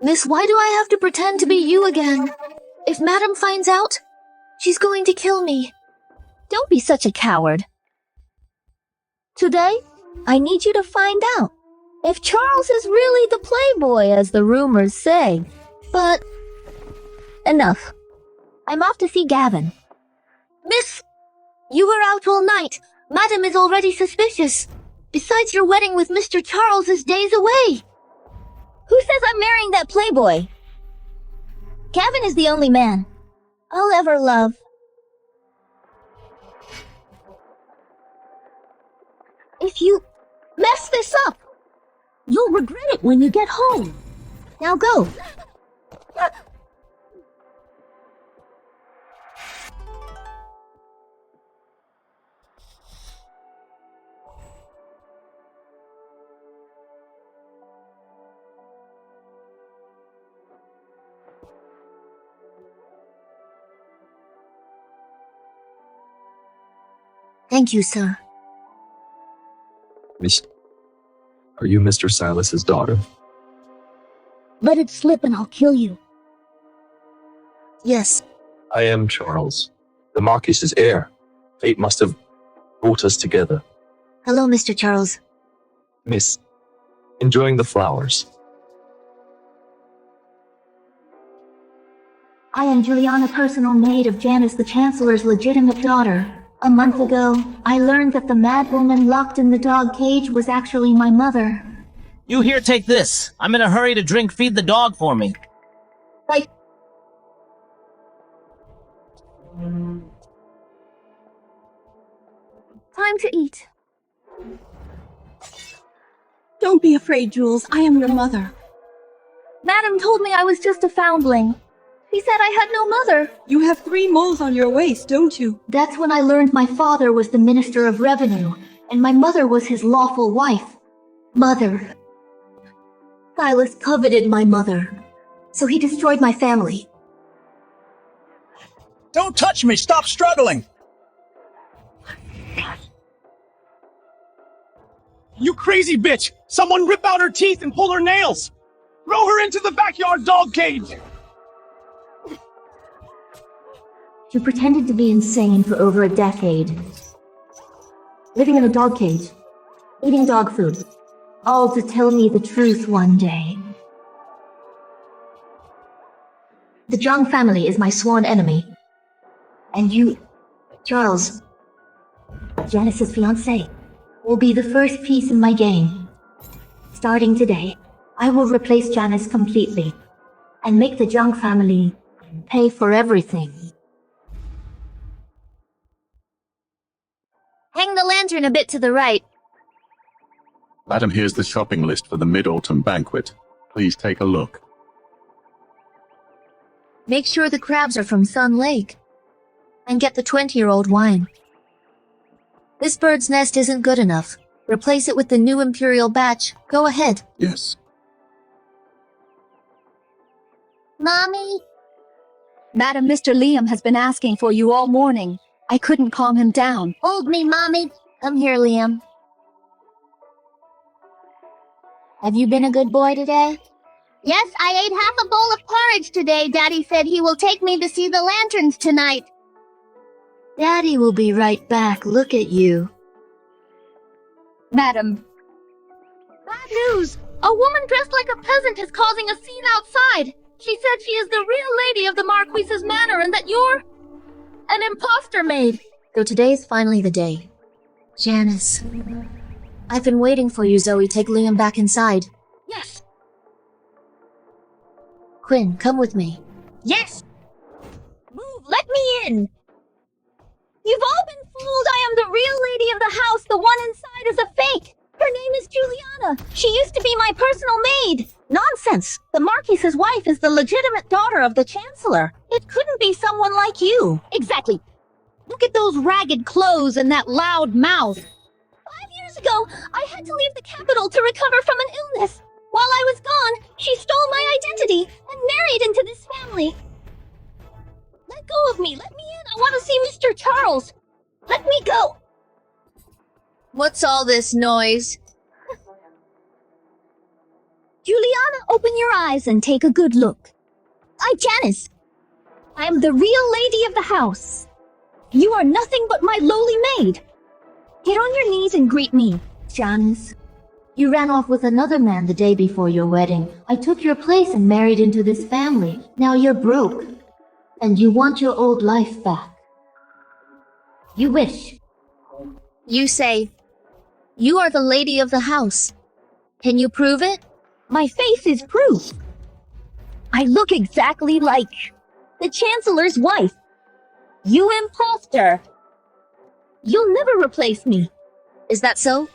Miss, why do I have to pretend to be you again? If Madam finds out, she's going to kill me. Don't be such a coward. Today, I need you to find out if Charles is really the playboy as the rumors say. But enough. I'm off to see Gavin. Miss, you were out all night. Madam is already suspicious. Besides, your wedding with Mr. Charles is days away. Who says I'm marrying that playboy? Gavin is the only man I'll ever love. If you mess this up, you'll regret it when you get home. Now go. Thank you, sir. Miss, are you Mr. Silas's daughter? Let it slip and I'll kill you. Yes. I am Charles, the Marquis's heir. Fate must have brought us together. Hello, Mr. Charles. Miss, enjoying the flowers. I am Juliana, personal maid of Janice the Chancellor's legitimate daughter. A month ago, I learned that the mad woman locked in the dog cage was actually my mother. You here, take this. I'm in a hurry to drink. Feed the dog for me. Like... Time to eat. Don't be afraid, Jules. I am your mother. Madam told me I was just a foundling. He said I had no mother. You have 3 moles on your waist, don't you? That's when I learned my father was the Minister of Revenue, and my mother was his lawful wife. Mother. Silas coveted my mother, so he destroyed my family. Don't touch me! Stop struggling! You crazy bitch! Someone rip out her teeth and pull her nails! Throw her into the backyard dog cage! You pretended to be insane for over a decade. Living in a dog cage, eating dog food, all to tell me the truth one day. The Zhang family is my sworn enemy. And you, Charles, Janice's fiancé, will be the first piece in my game. Starting today, I will replace Janice completely and make the Zhang family pay for everything. Hang the lantern a bit to the right. Madam, here's the shopping list for the Mid-Autumn Banquet. Please take a look. Make sure the crabs are from Sun Lake. And get the 20-year-old wine. This bird's nest isn't good enough. Replace it with the new Imperial batch. Go ahead. Yes. Mommy? Madam, Mr. Liam has been asking for you all morning. I couldn't calm him down. Hold me, Mommy. Come here, Liam. Have you been a good boy today? Yes, I ate half a bowl of porridge today. Daddy said he will take me to see the lanterns tonight. Daddy will be right back. Look at you. Madam. Bad news! A woman dressed like a peasant is causing a scene outside. She said she is the real lady of the Marquis's manor and that you're an imposter maid. So today's finally the day. Janice. I've been waiting for you, Zoe. Take Liam back inside. Yes. Quinn, come with me. Yes. Move, let me in. You've all been fooled. I am the real lady of the house. The one inside is a fake. Her name is Juliana. She used to be my personal maid. Nonsense. The Marquis's wife is the legitimate daughter of the Chancellor. It couldn't be someone like you. Exactly. Look at those ragged clothes and that loud mouth. 5 years ago, I had to leave the capital to recover from an illness. While I was gone, she stole my identity and married into this family. Let go of me. Let me in. I want to see Mr. Charles. Let me go. What's all this noise? Juliana Open your eyes and take a good look. I'm Janice. I am the real lady of the house. You are nothing but my lowly maid. Get on your knees and greet me. Janice, you ran off with another man the day before your wedding. I took your place and married into this family. Now you're broke, and you want your old life back. You wish. You say, you are the lady of the house. Can you prove it? My face is proof. I look exactly like the Chancellor's wife. You imposter. You'll never replace me. Is that so?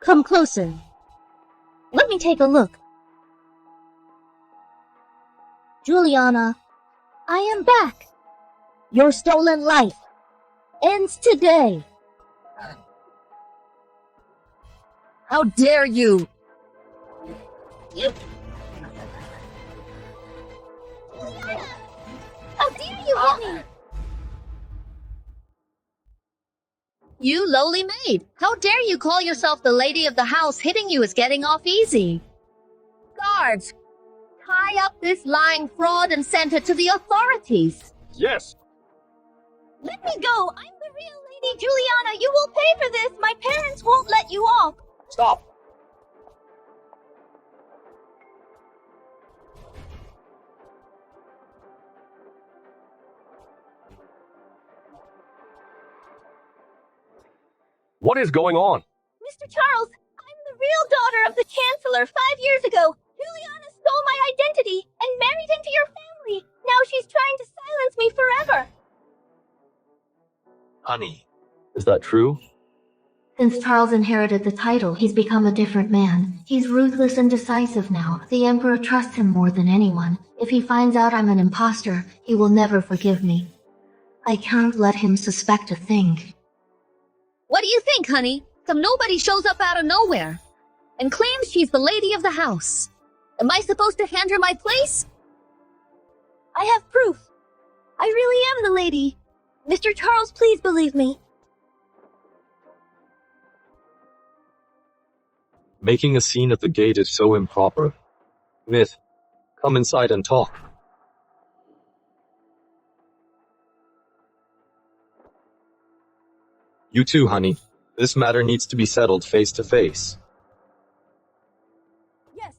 Come closer. Let me take a look. Juliana, I am back. Your stolen life ends today. How dare you? Juliana! How dare you hit me? You lowly maid! How dare you call yourself the lady of the house? Hitting you is getting off easy. Guards, tie up this lying fraud and send her to the authorities. Yes. Let me go! I'm the real lady, Juliana! You will pay for this! My parents won't let you off! Stop. What is going on? Mr. Charles, I'm the real daughter of the Chancellor. 5 years ago, Juliana stole my identity and married into your family. Now she's trying to silence me forever. Honey, is that true? Since Charles inherited the title, he's become a different man. He's ruthless and decisive now. The Emperor trusts him more than anyone. If he finds out I'm an imposter, he will never forgive me. I can't let him suspect a thing. What do you think, honey? Some nobody shows up out of nowhere and claims she's the lady of the house. Am I supposed to hand her my place? I have proof. I really am the lady. Mr. Charles, please believe me. Making a scene at the gate is so improper. Myth, come inside and talk. You too, honey. This matter needs to be settled face to face. Yes.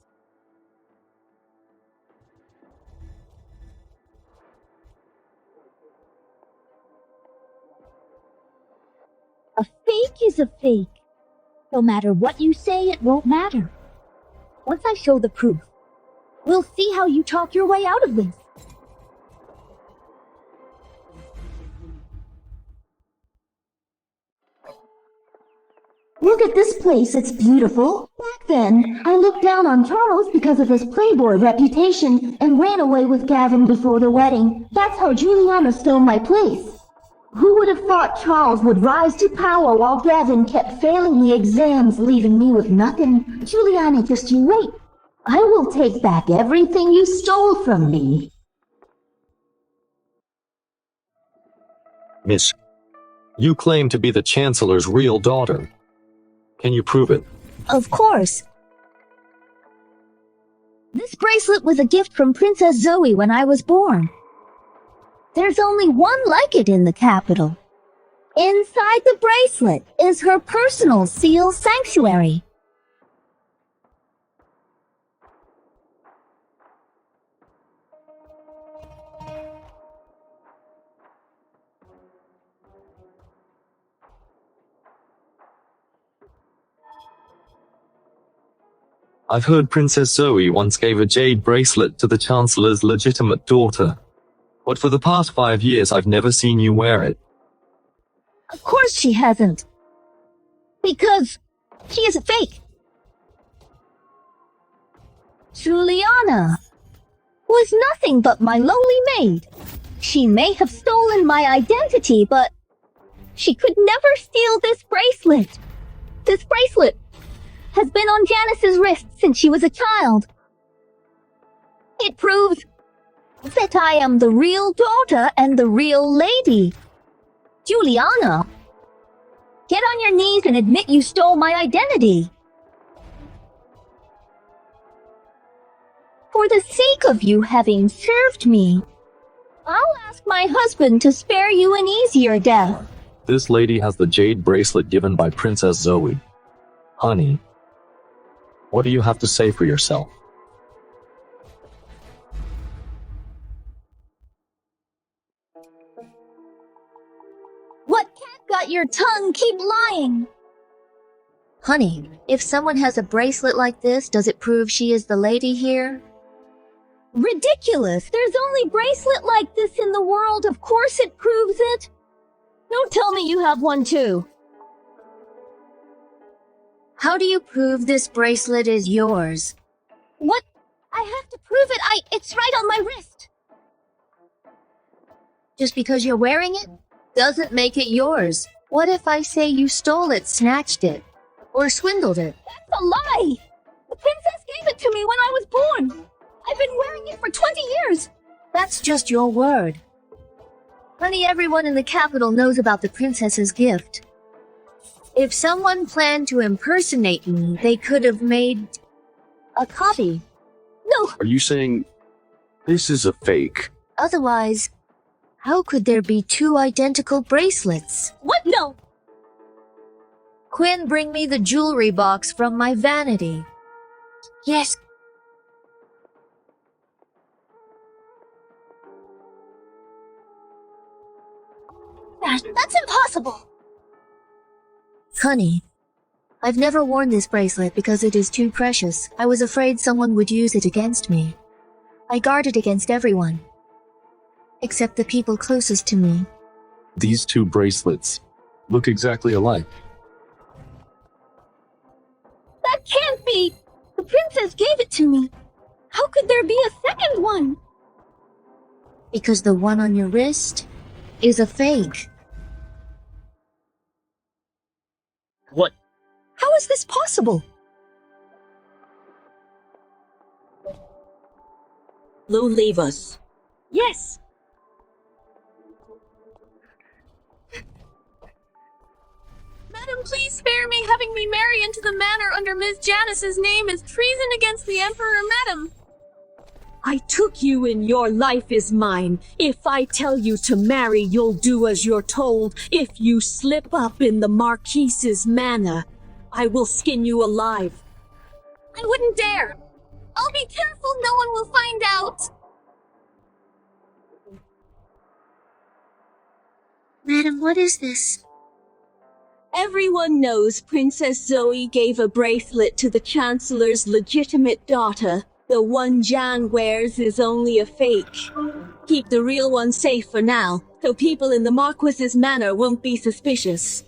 A fake is a fake. No matter what you say, it won't matter. Once I show the proof, we'll see how you talk your way out of this. Look at this place, it's beautiful. Back then, I looked down on Charles because of his playboy reputation and ran away with Gavin before the wedding. That's how Juliana stole my place. Who would have thought Charles would rise to power while Gavin kept failing the exams, leaving me with nothing? Juliana, just you wait. I will take back everything you stole from me. Miss, you claim to be the Chancellor's real daughter. Can you prove it? Of course. This bracelet was a gift from Princess Zoe when I was born. There's only one like it in the capital. Inside the bracelet is her personal seal sanctuary. I've heard Princess Zoe once gave a jade bracelet to the Chancellor's legitimate daughter. But for the past 5 years, I've never seen you wear it. Of course she hasn't. Because she is a fake. Juliana was nothing but my lowly maid. She may have stolen my identity, but she could never steal this bracelet. This bracelet has been on Janice's wrist since she was a child. It proves that I am the real daughter and the real lady. Juliana, get on your knees and admit you stole my identity. For the sake of you having served me, I'll ask my husband to spare you an easier death. This lady has the jade bracelet given by Princess Zoe. Honey, what do you have to say for yourself? What cat got your tongue? Keep lying! Honey, if someone has a bracelet like this, does it prove she is the lady here? Ridiculous! There's only bracelet like this in the world. Of course it proves it. Don't tell me you have one too. How do you prove this bracelet is yours? What? I have to prove it. It's right on my wrist. Just because you're wearing it doesn't make it yours. What if I say you stole it, snatched it, or swindled it? That's a lie! The princess gave it to me when I was born. I've been wearing it for 20 years. That's just your word. Honey, everyone in the capital knows about the princess's gift. If someone planned to impersonate me, they could have made a copy. No, Are you saying this is a fake? Otherwise, how could there be two identical bracelets? what? No. Quinn, bring me the jewelry box from my vanity. Yes. That's impossible. Honey, I've never worn this bracelet because it is too precious. I was afraid someone would use it against me. I guard it against everyone, except the people closest to me. These two bracelets look exactly alike. That can't be. The princess gave it to me. How could there be a second one? Because the one on your wrist is a fake. What? How is this possible? Lou, leave us. Yes. Madam, please spare me. Having me marry into the manor under Miss Janice's name is treason against the Emperor, madam. I took you and your life is mine. If I tell you to marry, you'll do as you're told. If you slip up in the Marquis's manor, I will skin you alive. I wouldn't dare. I'll be careful no one will find out. Madam, what is this? Everyone knows Princess Zoe gave a bracelet to the Chancellor's legitimate daughter. The one Jan wears is only a fake. Keep the real one safe for now, so people in the Marquis's manor won't be suspicious.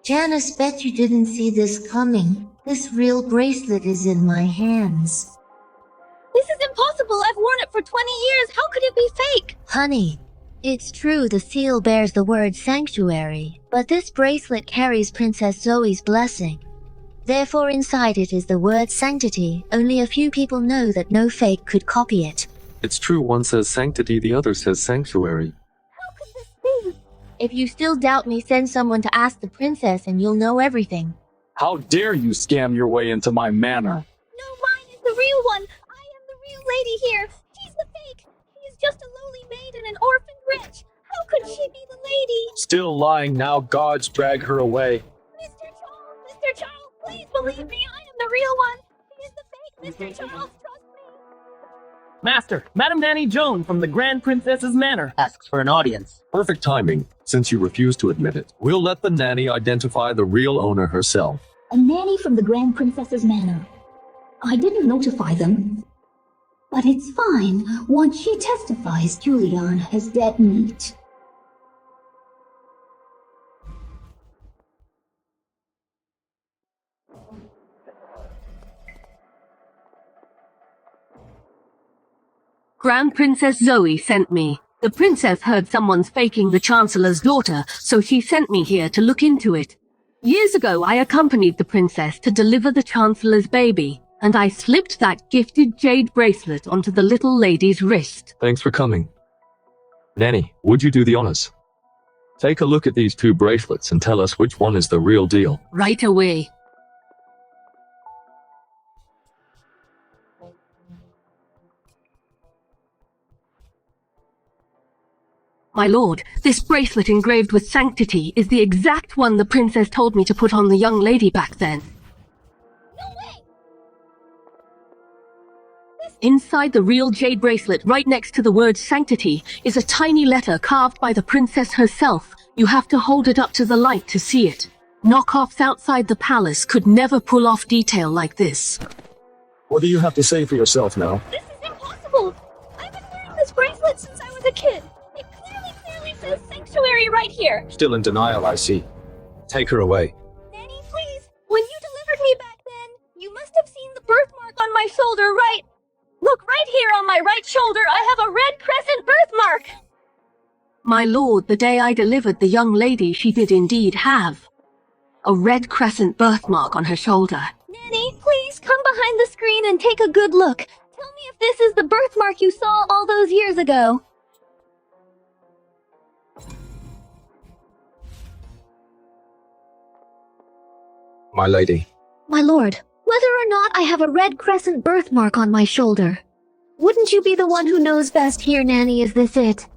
Janice, bet you didn't see this coming. This real bracelet is in my hands. This is impossible. I've worn it for 20 years. How could it be fake? Honey, it's true the seal bears the word sanctuary, but this bracelet carries Princess Zoe's blessing. Therefore inside it is the word sanctity. Only a few people know that no fake could copy it. It's true, one says sanctity, the other says sanctuary. How could this be? If you still doubt me, send someone to ask the princess and you'll know everything. How dare you scam your way into my manor? No, mine is the real one. I am the real lady here. He's the fake. He is just a lowly maid and an orphan wretch. How could she be the lady? Still lying now, gods drag her away. Mr. Charles, please believe me. I am the real one. He is the fake. Mr. Charles, trust me. Master, Madame Nanny Joan from the Grand Princess's Manor asks for an audience. Perfect timing, since you refuse to admit it. We'll let the nanny identify the real owner herself. A nanny from the Grand Princess's manor. I didn't notify them. But it's fine. Once she testifies, Juliana has dead meat. Grand Princess Zoe sent me. The princess heard someone's faking the Chancellor's daughter, so she sent me here to look into it. Years ago, I accompanied the princess to deliver the Chancellor's baby, and I slipped that gifted jade bracelet onto the little lady's wrist. Thanks for coming. Nanny, would you do the honors? Take a look at these 2 bracelets and tell us which one is the real deal. Right away. My lord, this bracelet engraved with sanctity is the exact one the princess told me to put on the young lady back then. No way! Inside the real jade bracelet, right next to the word sanctity, is a tiny letter carved by the princess herself. You have to hold it up to the light to see it. Knockoffs outside the palace could never pull off detail like this. What do you have to say for yourself now? This is impossible! I've been wearing this bracelet since I was a kid. It clearly says sanctuary right here. Still in denial, I see. Take her away. Nanny, please! When you delivered me back then, you must have seen the birthmark on my shoulder, right? Look, right here on my right shoulder, I have a red crescent birthmark! My lord, the day I delivered the young lady, she did indeed have a red crescent birthmark on her shoulder. Nanny, please come behind the screen and take a good look. Tell me if this is the birthmark you saw all those years ago. My lady. My lord, whether or not I have a red crescent birthmark on my shoulder, wouldn't you be the one who knows best here, Nanny? Is this it?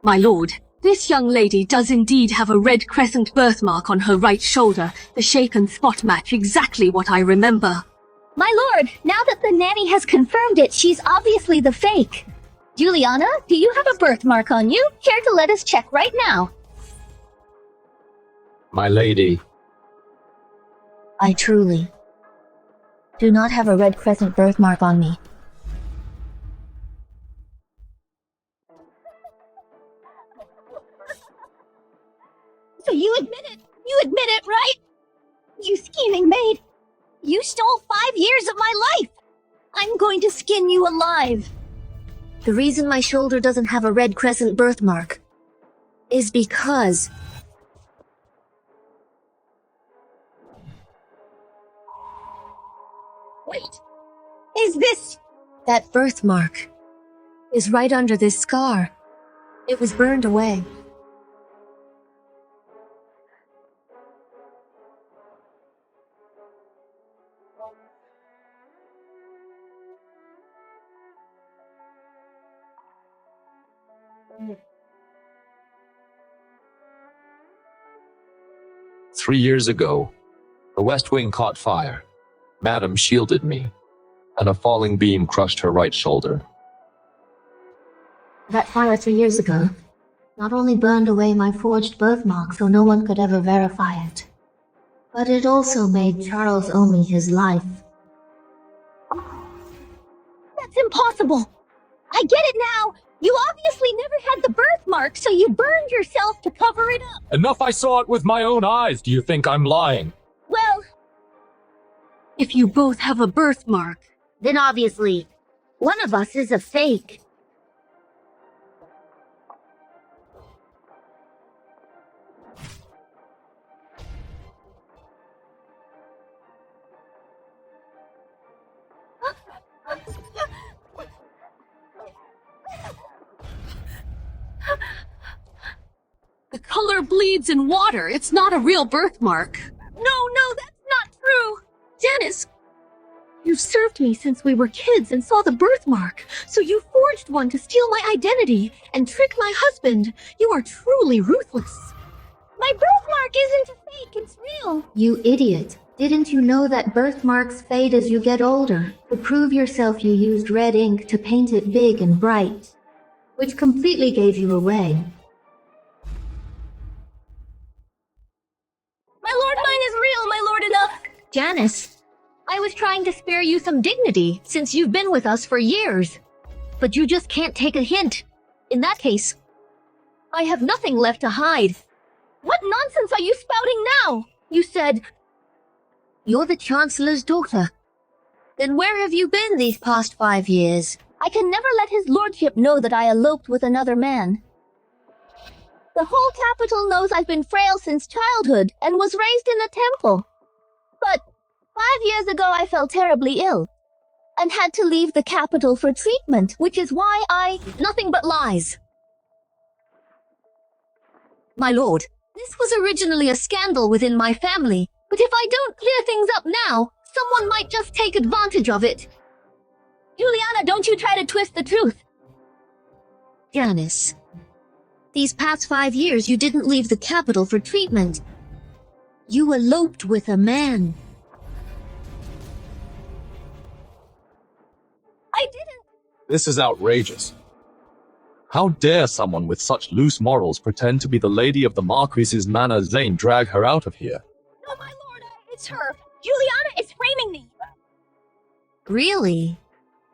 My lord, this young lady does indeed have a red crescent birthmark on her right shoulder. The shape and spot match exactly what I remember. My lord, now that the nanny has confirmed it, she's obviously the fake. Juliana, do you have a birthmark on you? Care to let us check right now? My lady. I truly do not have a red crescent birthmark on me. So you admit it? You admit it, right? You scheming maid. You stole 5 years of my life. I'm going to skin you alive. The reason my shoulder doesn't have a red crescent birthmark is because Wait. Is this... that birthmark is right under this scar. It was burned away. "3 years ago, the West Wing caught fire. Madam shielded me, and a falling beam crushed her right shoulder. That fire 3 years ago not only burned away my forged birthmark so no one could ever verify it, but it also made Charles owe me his life. That's impossible. I get it now. You obviously never had the birthmark, so you burned yourself to cover it up. Enough, I saw it with my own eyes. Do you think I'm lying? Well, If you both have a birthmark, Then obviously, one of us is a fake. the color bleeds in water. It's not a real birthmark. no, that's not true. Janice, you've served me since we were kids and saw the birthmark, so you forged one to steal my identity and trick my husband. You are truly ruthless. My birthmark isn't a fake, it's real. You idiot. Didn't you know that birthmarks fade as you get older? To prove yourself, you used red ink to paint it big and bright, which completely gave you away. My lord, mine is real, my lord enough. Janice, I was trying to spare you some dignity since you've been with us for years. But you just can't take a hint. In that case, I have nothing left to hide. What nonsense are you spouting now? You said you're the Chancellor's daughter. Then where have you been these past 5 years? I can never let his lordship know that I eloped with another man. The whole capital knows I've been frail since childhood and was raised in a temple. But 5 years ago I fell terribly ill and had to leave the capital for treatment, which is why nothing but lies. My lord, this was originally a scandal within my family, but if I don't clear things up now, someone might just take advantage of it. Juliana, don't you try to twist the truth. Janice, these past 5 years you didn't leave the capital for treatment. You eloped with a man. I didn't. This is outrageous. How dare someone with such loose morals pretend to be the lady of the Marquis's manor and drag her out of here? No, my lord, it's her. Juliana is framing me. Really?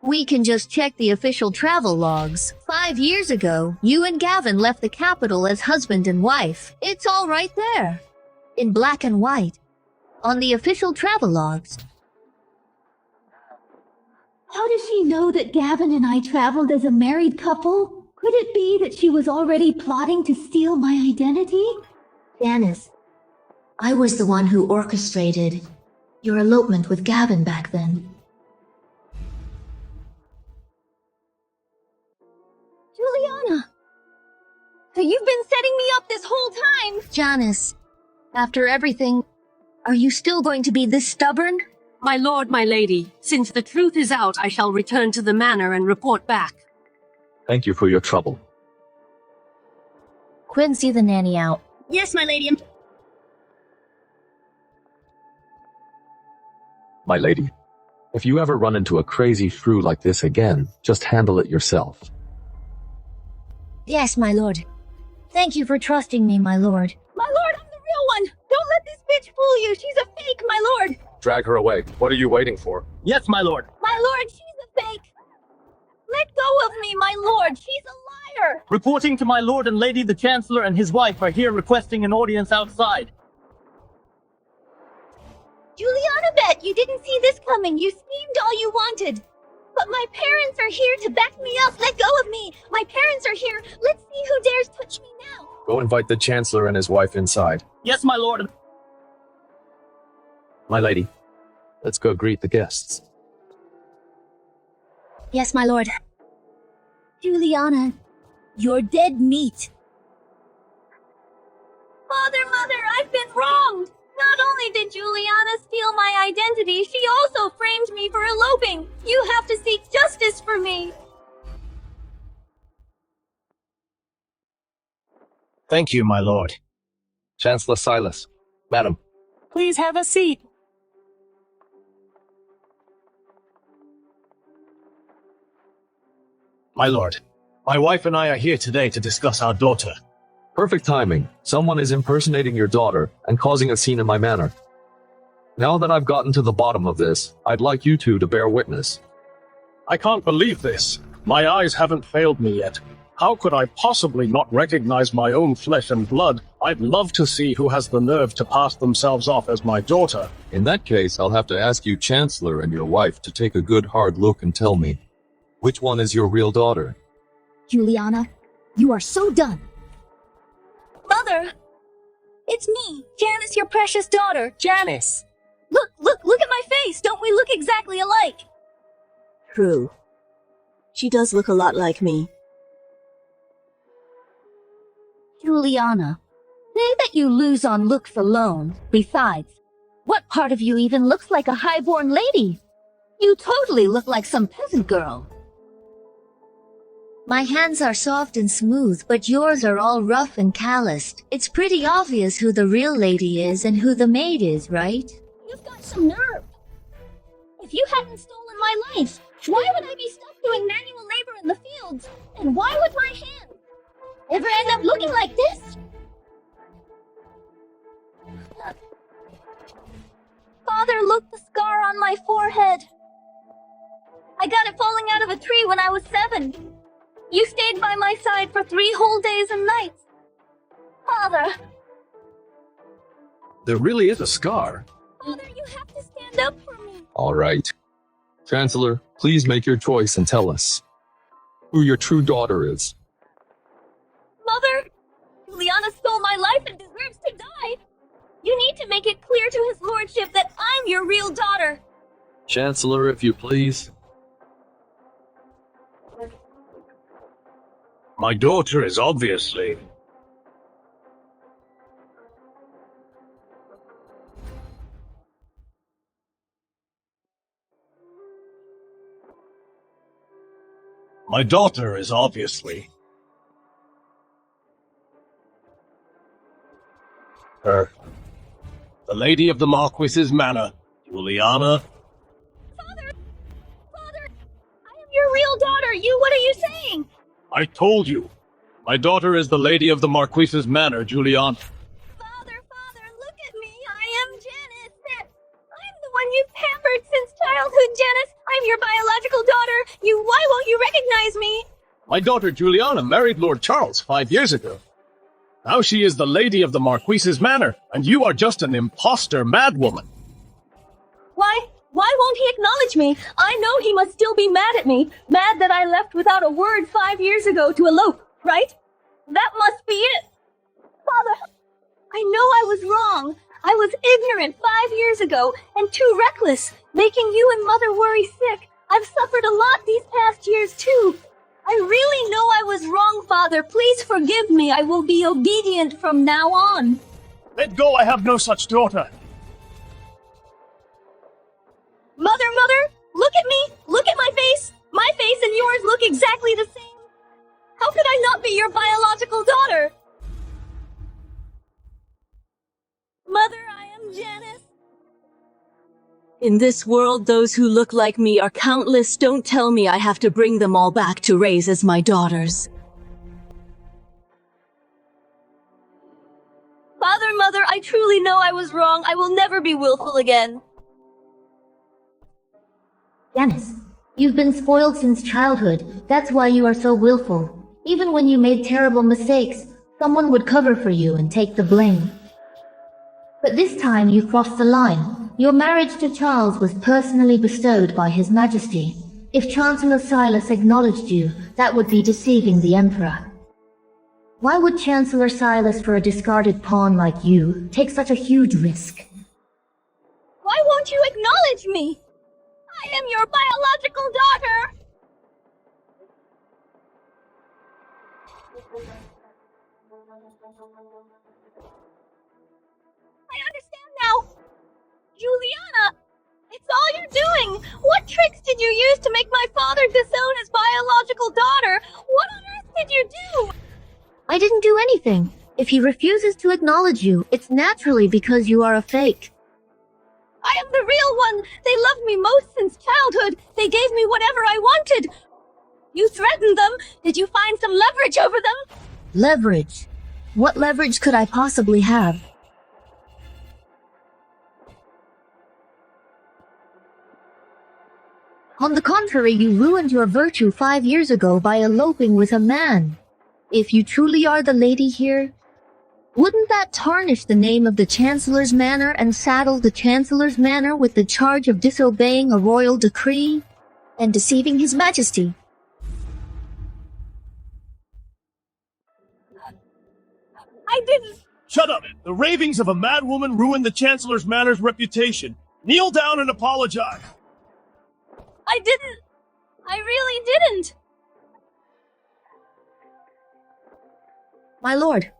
We can just check the official travel logs. 5 years ago, you and Gavin left the capital as husband and wife. It's all right there. In black and white. On the official travel logs. How does she know that Gavin and I traveled as a married couple? Could it be that she was already plotting to steal my identity? Janice, I was the one who orchestrated your elopement with Gavin back then. Juliana! So you've been setting me up this whole time! Janice, after everything, are you still going to be this stubborn? My lord, my lady, since the truth is out, I shall return to the manor and report back. Thank you for your trouble. Quinn, see the nanny out. Yes, my lady. My lady, if you ever run into a crazy shrew like this again, just handle it yourself. Yes, my lord. Thank you for trusting me, my lord. My lord, I'm the real one! Don't let this bitch fool you! She's a fake, my lord! Drag her away. What are you waiting for? Yes, my lord. My lord, she's a fake! Let go of me, my lord! She's a liar! Reporting to my lord and lady the Chancellor and his wife are here requesting an audience outside. Juliana bet you didn't see this coming. You schemed all you wanted. But my parents are here to back me up. Let go of me. My parents are here. Let's see who dares touch me now. Go invite the Chancellor and his wife inside. Yes, my lord. My lady, let's go greet the guests. Yes, my lord. Juliana, you're dead meat. Father, mother, I've been wronged. Not only did Juliana steal my identity, she also framed me for eloping. You have to seek justice for me. Thank you, my lord. Chancellor Silas, madam. Please have a seat. My lord, my wife and I are here today to discuss our daughter. Perfect timing. Someone is impersonating your daughter and causing a scene in my manor. Now that I've gotten to the bottom of this, I'd like you two to bear witness. I can't believe this. My eyes haven't failed me yet. How could I possibly not recognize my own flesh and blood? I'd love to see who has the nerve to pass themselves off as my daughter. In that case, I'll have to ask you, Chancellor and your wife, to take a good hard look and tell me, which one is your real daughter? Juliana, you are so done. Mother! It's me, Janice, your precious daughter. Janice! Look at my face! Don't we look exactly alike? True. She does look a lot like me. Juliana, say that you lose on looks alone. Besides, what part of you even looks like a highborn lady? You totally look like some peasant girl. My hands are soft and smooth, but yours are all rough and calloused. It's pretty obvious who the real lady is and who the maid is, right? You've got some nerve. If you hadn't stolen my life, why would I be stuck doing manual labor in the fields? And why would my hand ever end up looking like this? Father, look, the scar on my forehead. I got it falling out of a tree when I was 7. You stayed by my side for 3 whole days and nights. Father. There really is a scar. Father, you have to stand up for me. All right. Chancellor, please make your choice and tell us who your true daughter is. Mother, Juliana stole my life and deserves to die. You need to make it clear to his lordship that I'm your real daughter. Chancellor, if you please. My daughter is obviously... My daughter is obviously... her. The lady of the Marquis's manor, Juliana. Father! Father! I am your real daughter! What are you saying? I told you. My daughter is the lady of the Marquis's manor, Juliana. Father, look at me! I am Janice! I'm the one you've pampered since childhood, Janice! I'm your biological daughter! Why won't you recognize me? My daughter Juliana married Lord Charles 5 years ago. Now she is the lady of the Marquis's manor, and you are just an imposter madwoman. Why won't he acknowledge me? I know he must still be mad at me. Mad that I left without a word 5 years ago to elope, right? That must be it. Father, I know I was wrong. I was ignorant 5 years ago and too reckless, making you and Mother worry sick. I've suffered a lot these past years too. I really know I was wrong, Father. Please forgive me. I will be obedient from now on. Let go, I have no such daughter. Mother, look at me. Look at my face. My face and yours look exactly the same. How could I not be your biological daughter? Mother, I am Janice. In this world, those who look like me are countless. Don't tell me I have to bring them all back to raise as my daughters. Father, Mother, I truly know I was wrong. I will never be willful again. Janice, you've been spoiled since childhood. That's why you are so willful. Even when you made terrible mistakes, someone would cover for you and take the blame. But this time you crossed the line. Your marriage to Charles was personally bestowed by His Majesty. If Chancellor Silas acknowledged you, that would be deceiving the Emperor. Why would Chancellor Silas, for a discarded pawn like you, take such a huge risk? Why won't you acknowledge me? I am your biological daughter! I understand now. Juliana, it's all you're doing. What tricks did you use to make my father disown his biological daughter? What on earth did you do? I didn't do anything. If he refuses to acknowledge you, it's naturally because you are a fake. I am the real one. They loved me most since childhood. They gave me whatever I wanted. You threatened them. Did you find some leverage over them? Leverage? What leverage could I possibly have? On the contrary, you ruined your virtue 5 years ago by eloping with a man. If you truly are the lady here, wouldn't that tarnish the name of the Chancellor's manor and saddle the Chancellor's manor with the charge of disobeying a royal decree and deceiving His Majesty? I didn't. Shut up! The ravings of a madwoman ruined the Chancellor's manor's reputation. Kneel down and apologize. I didn't. I really didn't. My lord,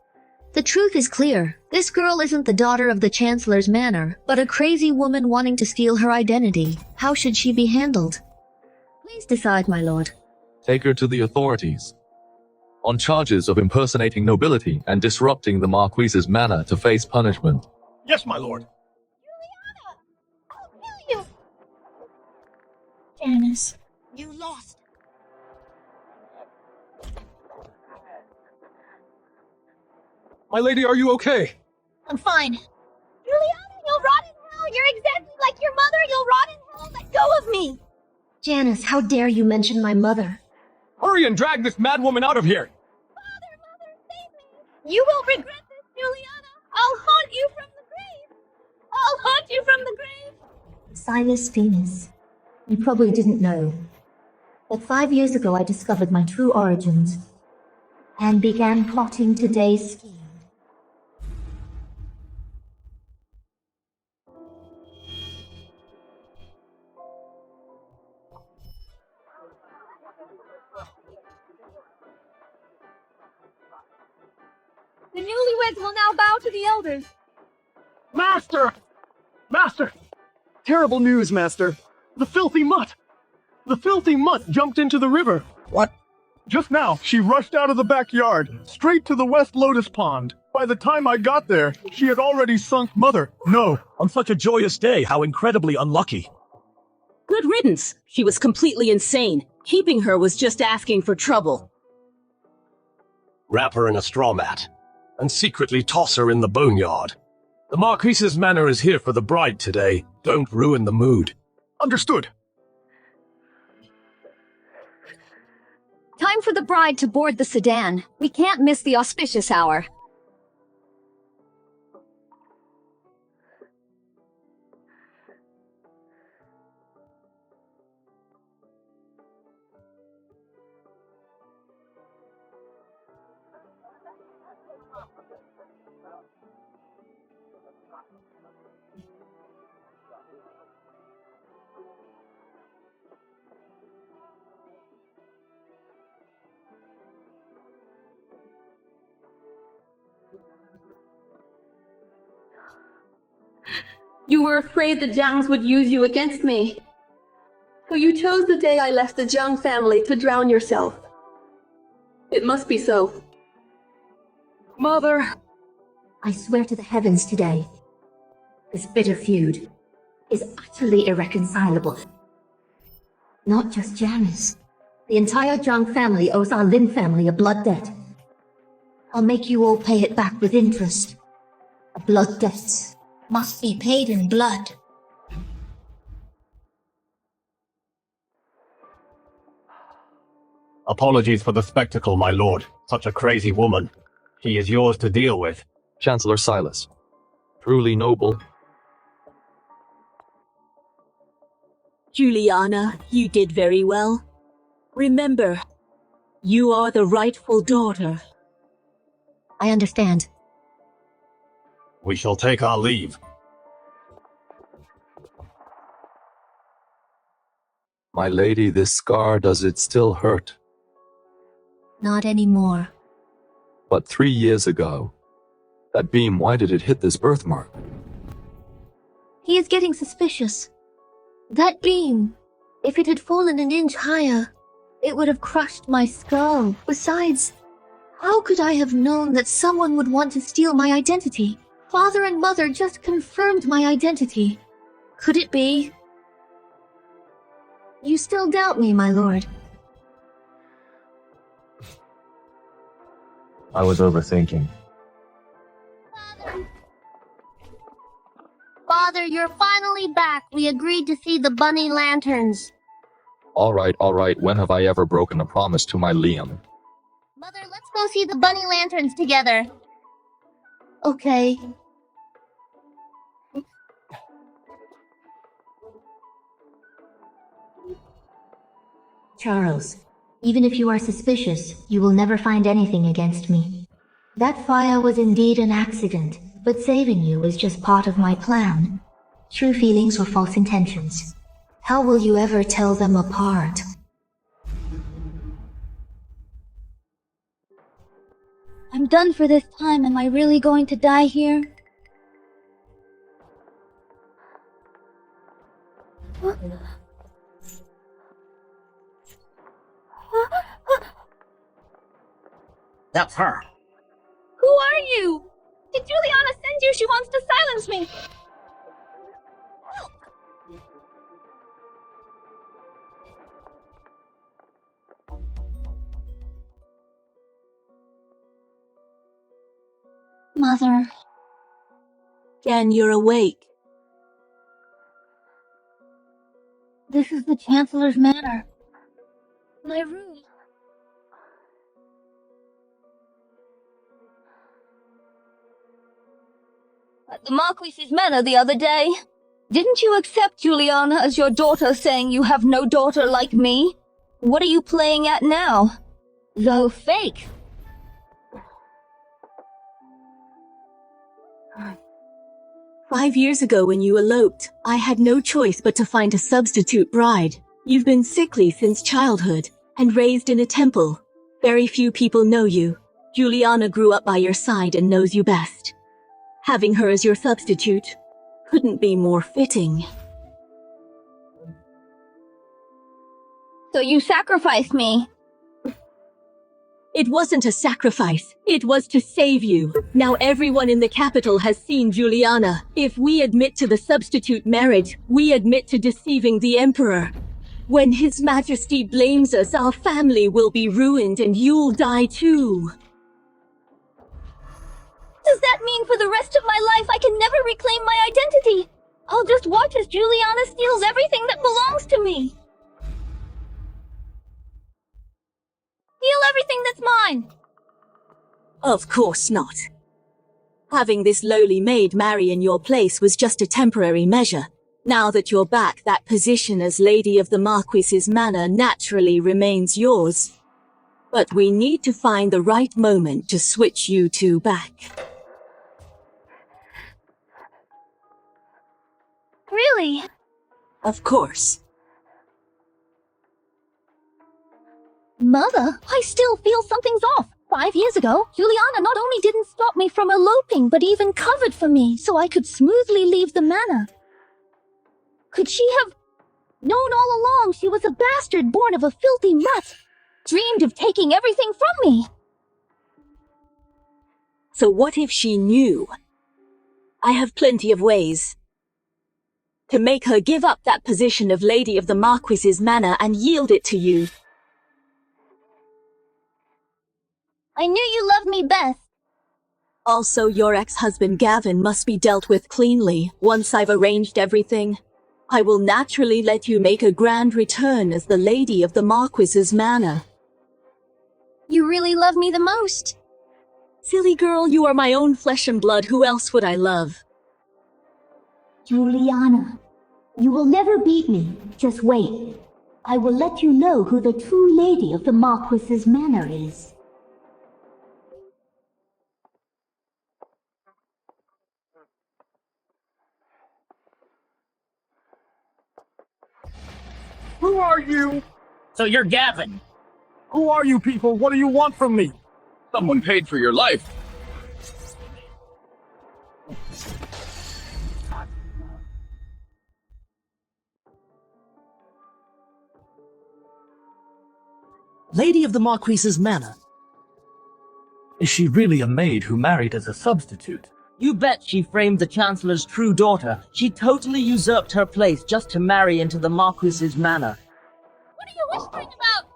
the truth is clear. This girl isn't the daughter of the Chancellor's manor, but a crazy woman wanting to steal her identity. How should she be handled? Please decide, my lord. Take her to the authorities. On charges of impersonating nobility and disrupting the Marquis's manor to face punishment. Yes, my lord. Juliana! I'll kill you! Janice. You lost. My lady, are you okay? I'm fine. Juliana, you'll rot in hell! You're exactly like your mother! You'll rot in hell! Let go of me! Janice, how dare you mention my mother? Hurry and drag this madwoman out of here! Mother, save me! You will regret this, Juliana! I'll haunt you from the grave! I'll haunt you from the grave! Silas Venus. You probably didn't know, but 5 years ago I discovered my true origins and began plotting today's scheme. The newlyweds will now bow to the elders. Master! Master! Terrible news, Master. The filthy mutt! The filthy mutt jumped into the river. What? Just now, she rushed out of the backyard, straight to the West Lotus Pond. By the time I got there, she had already sunk. Mother, no. On such a joyous day, how incredibly unlucky. Good riddance. She was completely insane. Keeping her was just asking for trouble. Wrap her in a straw mat, and secretly toss her in the boneyard. The Marquis's manor is here for the bride today. Don't ruin the mood. Understood. Time for the bride to board the sedan. We can't miss the auspicious hour. You were afraid the Jiangs would use you against me. So you chose the day I left the Jiang family to drown yourself. It must be so. Mother! I swear to the heavens today, this bitter feud is utterly irreconcilable. Not just Janice. The entire Jiang family owes our Lin family a blood debt. I'll make you all pay it back with interest. A blood debt must be paid in blood. Apologies for the spectacle, my lord. Such a crazy woman. She is yours to deal with. Chancellor Silas. Truly noble. Juliana, you did very well. Remember, you are the rightful daughter. I understand. We shall take our leave. My lady, this scar, does it still hurt? Not anymore. But 3 years ago, that beam, why did it hit this birthmark? He is getting suspicious. That beam, if it had fallen an inch higher, it would have crushed my skull. Besides, how could I have known that someone would want to steal my identity? Father and mother just confirmed my identity. Could it be? You still doubt me, my lord? I was overthinking. Father, you're finally back. We agreed to see the bunny lanterns. All right. When have I ever broken a promise to my Liam? Mother, let's go see the bunny lanterns together. Okay. Charles, even if you are suspicious, you will never find anything against me. That fire was indeed an accident, but saving you was just part of my plan. True feelings or false intentions. How will you ever tell them apart? I'm done for this time. Am I really going to die here? That's her. Who are you? Did Juliana send you? She wants to silence me. Mother. Jan, you're awake. This is the Chancellor's manor. My room. At the Marquis's manor the other day. Didn't you accept Juliana as your daughter, saying you have no daughter like me? What are you playing at now? Though fake. 5 years ago when you eloped, I had no choice but to find a substitute bride. You've been sickly since childhood, and raised in a temple. Very few people know you. Juliana grew up by your side and knows you best. Having her as your substitute couldn't be more fitting. So you sacrificed me. It wasn't a sacrifice. It was to save you. Now everyone in the capital has seen Juliana. If we admit to the substitute marriage, we admit to deceiving the emperor. When His Majesty blames us, our family will be ruined and you'll die too. Does that mean for the rest of my life I can never reclaim my identity? I'll just watch as Juliana steals everything that belongs to me. Steal everything that's mine. Of course not. Having this lowly maid marry in your place was just a temporary measure. Now that you're back, that position as Lady of the Marquis's manor naturally remains yours. But we need to find the right moment to switch you two back. Really? Of course. Mother, I still feel something's off. 5 years ago, Juliana not only didn't stop me from eloping, but even covered for me so I could smoothly leave the manor. Could she have known all along she was a bastard born of a filthy mutt? Dreamed of taking everything from me? So what if she knew? I have plenty of ways to make her give up that position of Lady of the Marquis's manor and yield it to you. I knew you loved me best. Also, your ex-husband Gavin must be dealt with cleanly. Once I've arranged everything, I will naturally let you make a grand return as the Lady of the Marquis's manor. You really love me the most. Silly girl, you are my own flesh and blood. Who else would I love? Juliana, you will never beat me. Just wait. I will let you know who the true lady of the Marquis's manor is. Who are you? So you're Gavin. Who are you people? What do you want from me? Someone paid for your life. Lady of the Marquis's manor. Is she really a maid who married as a substitute? You bet she framed the Chancellor's true daughter. She totally usurped her place just to marry into the Marquis's manor. What are you whispering about?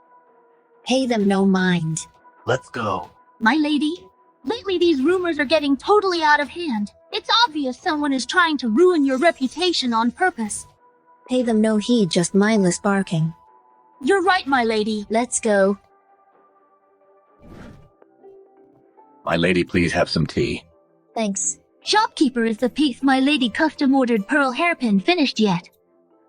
Pay them no mind. Let's go. My lady, lately these rumors are getting totally out of hand. It's obvious someone is trying to ruin your reputation on purpose. Pay them no heed, just mindless barking. You're right, my lady. Let's go. My lady, please have some tea. Thanks. Shopkeeper, is the piece my lady custom-ordered pearl hairpin finished yet?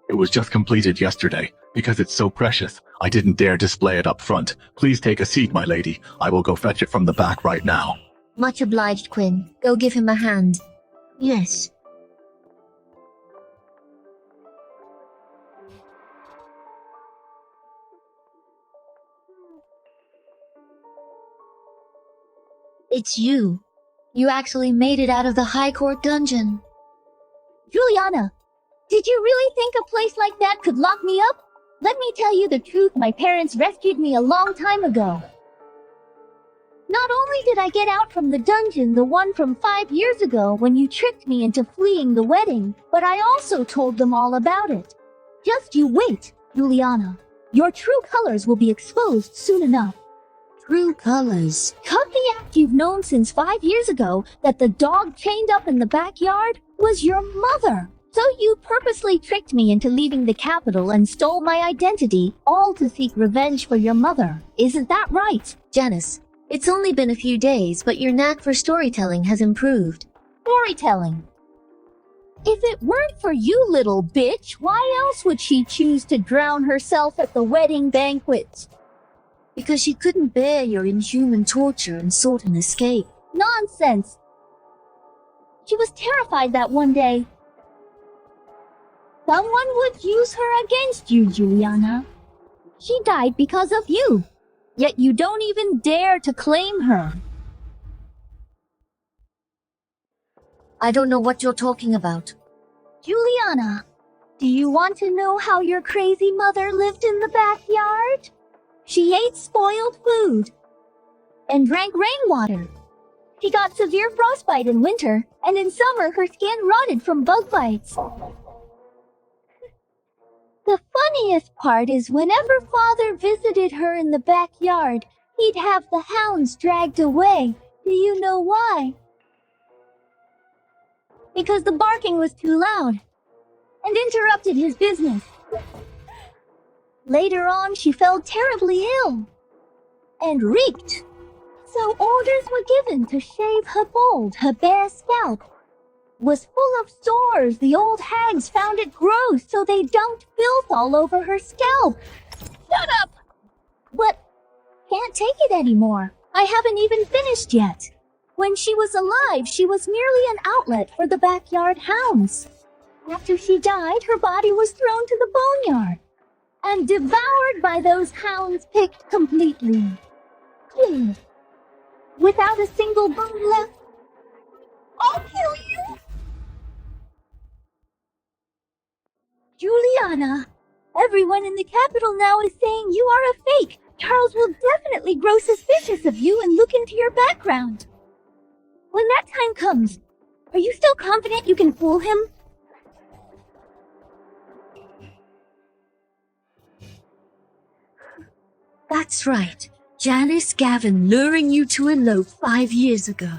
It was just completed yesterday. Because it's so precious, I didn't dare display it up front. Please take a seat, my lady. I will go fetch it from the back right now. Much obliged, Quinn. Go give him a hand. Yes. It's you. You actually made it out of the High Court dungeon. Juliana, did you really think a place like that could lock me up? Let me tell you the truth, my parents rescued me a long time ago. Not only did I get out from the dungeon, the one from 5 years ago when you tricked me into fleeing the wedding, but I also told them all about it. Just you wait, Juliana. Your true colors will be exposed soon enough. True colors. Cut the act you've known since 5 years ago that the dog chained up in the backyard was your mother. So you purposely tricked me into leaving the capital and stole my identity, all to seek revenge for your mother. Isn't that right? Janice, it's only been a few days, but your knack for storytelling has improved. Storytelling. If it weren't for you, little bitch, why else would she choose to drown herself at the wedding banquet? Because she couldn't bear your inhuman torture and sought an escape. Nonsense. She was terrified that one day someone would use her against you, Juliana. She died because of you. Yet you don't even dare to claim her. I don't know what you're talking about. Juliana, do you want to know how your crazy mother lived in the backyard? She ate spoiled food and drank rainwater. She got severe frostbite in winter, and in summer her skin rotted from bug bites. The funniest part is whenever Father visited her in the backyard, he'd have the hounds dragged away. Do you know why? Because the barking was too loud and interrupted his business. Later on, she fell terribly ill and reeked. So orders were given to shave her bald. Her bare scalp was full of sores. The old hags found it gross, so they dumped filth all over her scalp. Shut up! But can't take it anymore. I haven't even finished yet. When she was alive, she was merely an outlet for the backyard hounds. After she died, her body was thrown to the boneyard and devoured by those hounds, picked completely clean, without a single bone left. I'll kill you! Juliana, everyone in the capital now is saying you are a fake. Charles will definitely grow suspicious of you and look into your background. When that time comes, are you still confident you can fool him? That's right. Janice Gavin luring you to elope 5 years ago.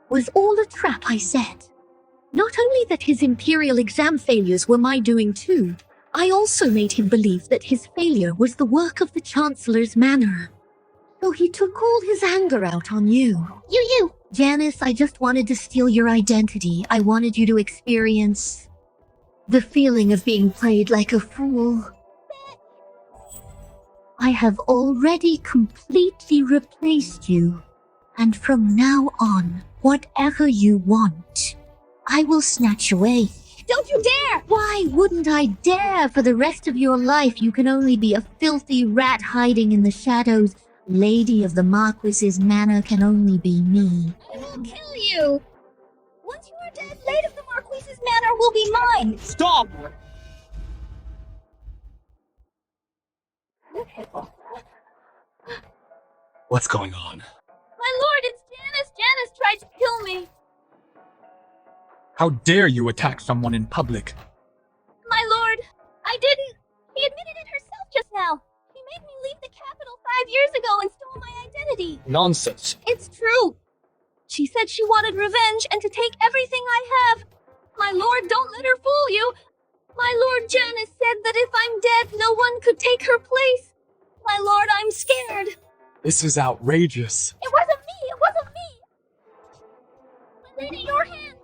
Was all a trap, I said. Not only that his imperial exam failures were my doing too, I also made him believe that his failure was the work of the Chancellor's manor. So he took all his anger out on you. You! Janice, I just wanted to steal your identity. I wanted you to experience the feeling of being played like a fool. I have already completely replaced you, and from now on, whatever you want, I will snatch away. Don't you dare! Why wouldn't I dare? For the rest of your life, you can only be a filthy rat hiding in the shadows. Lady of the Marquis's manor can only be me. I will kill you! Once you are dead, Lady of the Marquis's manor will be mine! Stop! What's going on? My lord, it's Janice! Janice tried to kill me! How dare you attack someone in public? My lord, I didn't! She admitted it herself just now! She made me leave the capital 5 years ago and stole my identity! Nonsense. It's true! She said she wanted revenge and to take everything I have! My lord, don't let her fool you! My lord, Janice said that if I'm dead, no one could take her place! My lord, I'm scared! This is outrageous. It wasn't me! It wasn't me! My lady, your hand!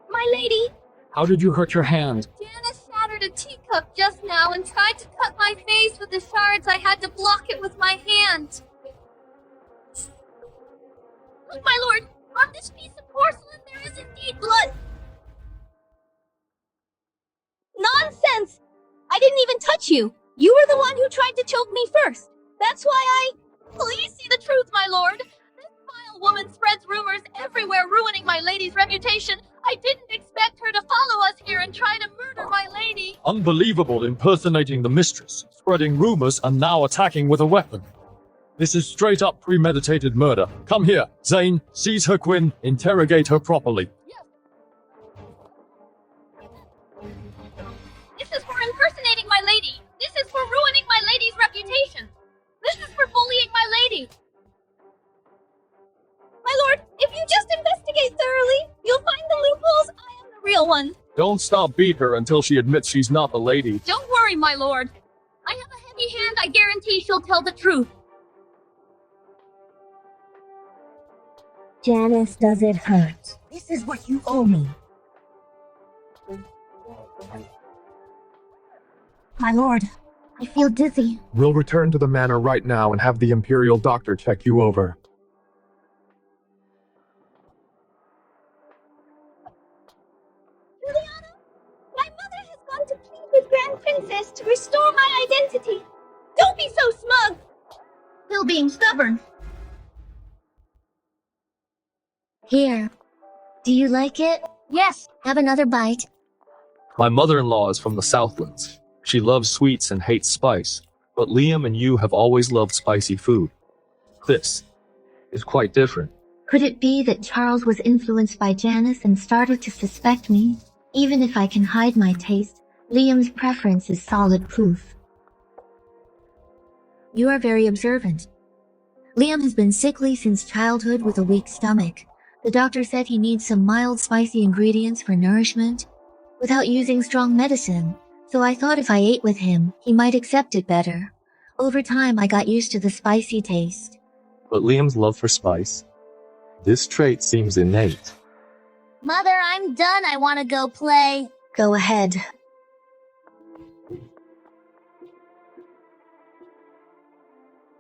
My lady! How did you hurt your hand? Janice shattered a teacup just now and tried to cut my face with the shards. I had to block it with my hand. Look, my lord! On this piece of porcelain there is indeed blood! Nonsense! I didn't even touch you! You were the one who tried to choke me first! That's why I... Please see the truth, my lord. This vile woman spreads rumors everywhere, ruining my lady's reputation. I didn't expect her to follow us here and try to murder my lady. Unbelievable, impersonating the mistress, spreading rumors, and now attacking with a weapon. This is straight up premeditated murder. Come here, Zane, seize her Quinn, interrogate her properly. This is for impersonating my lady. This is for ruining my lady's reputation. This is for bullying my lady. My lord, if you just investigate thoroughly, you'll find the loopholes. I am the real one. Don't stop beat her until she admits she's not the lady. Don't worry, my lord. I have a heavy hand. I guarantee she'll tell the truth. Janice, does it hurt? This is what you owe me. My lord, I feel dizzy. We'll return to the manor right now and have the Imperial Doctor check you over. Juliana, my mother has gone to plead with Grand Princess to restore my identity. Don't be so smug! Still being stubborn. Here. Do you like it? Yes. Have another bite. My mother-in-law is from the Southlands. She loves sweets and hates spice, but Liam and you have always loved spicy food. This is quite different. Could it be that Charles was influenced by Janice and started to suspect me? Even if I can hide my taste, Liam's preference is solid proof. You are very observant. Liam has been sickly since childhood with a weak stomach. The doctor said he needs some mild spicy ingredients for nourishment without using strong medicine, so I thought if I ate with him, he might accept it better. Over time, I got used to the spicy taste. But Liam's love for spice, this trait seems innate. Mother, I'm done. I want to go play. Go ahead.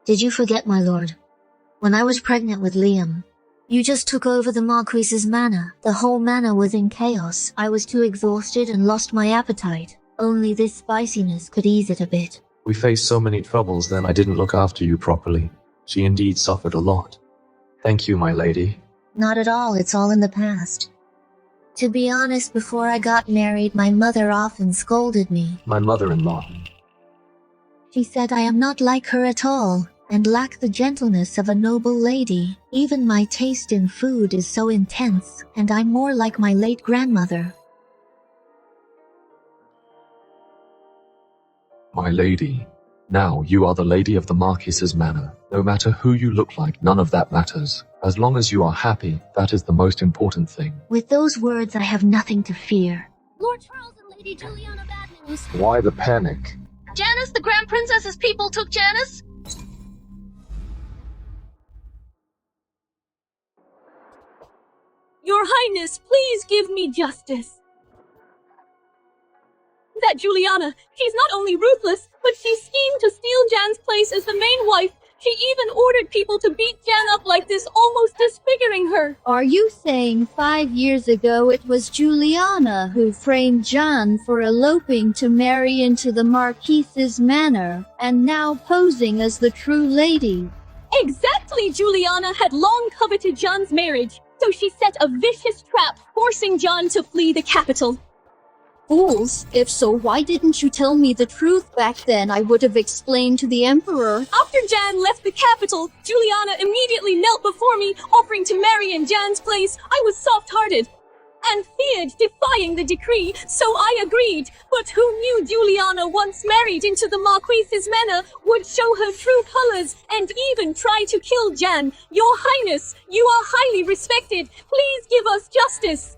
Did you forget, my lord? When I was pregnant with Liam, you just took over the Marquis's manor. The whole manor was in chaos. I was too exhausted and lost my appetite. Only this spiciness could ease it a bit. We faced so many troubles then I didn't look after you properly. She indeed suffered a lot. Thank you, my lady. Not at all, it's all in the past. To be honest, before I got married, my mother often scolded me. My mother-in-law. She said I am not like her at all, and lack the gentleness of a noble lady. Even my taste in food is so intense, and I'm more like my late grandmother. My lady. Now you are the lady of the Marquis's manor. No matter who you look like, none of that matters. As long as you are happy, that is the most important thing. With those words, I have nothing to fear. Lord Charles and Lady Juliana, bad news. Why the panic? Janice, the Grand Princess's people took Janice. Your Highness, please give me justice. That Juliana, she's not only ruthless, but she schemed to steal Jan's place as the main wife. She even ordered people to beat Jan up like this, almost disfiguring her. Are you saying 5 years ago it was Juliana who framed Jan for eloping to marry into the Marquis's manor, and now posing as the true lady? Exactly! Juliana had long coveted Jan's marriage, so she set a vicious trap, forcing Jan to flee the capital. Fools! If so, why didn't you tell me the truth back then? I would have explained to the Emperor. After Jan left the capital, Juliana immediately knelt before me, offering to marry in Jan's place. I was soft-hearted and feared defying the decree, so I agreed. But who knew Juliana, once married into the Marquis's manor, would show her true colors and even try to kill Jan? Your Highness, you are highly respected. Please give us justice.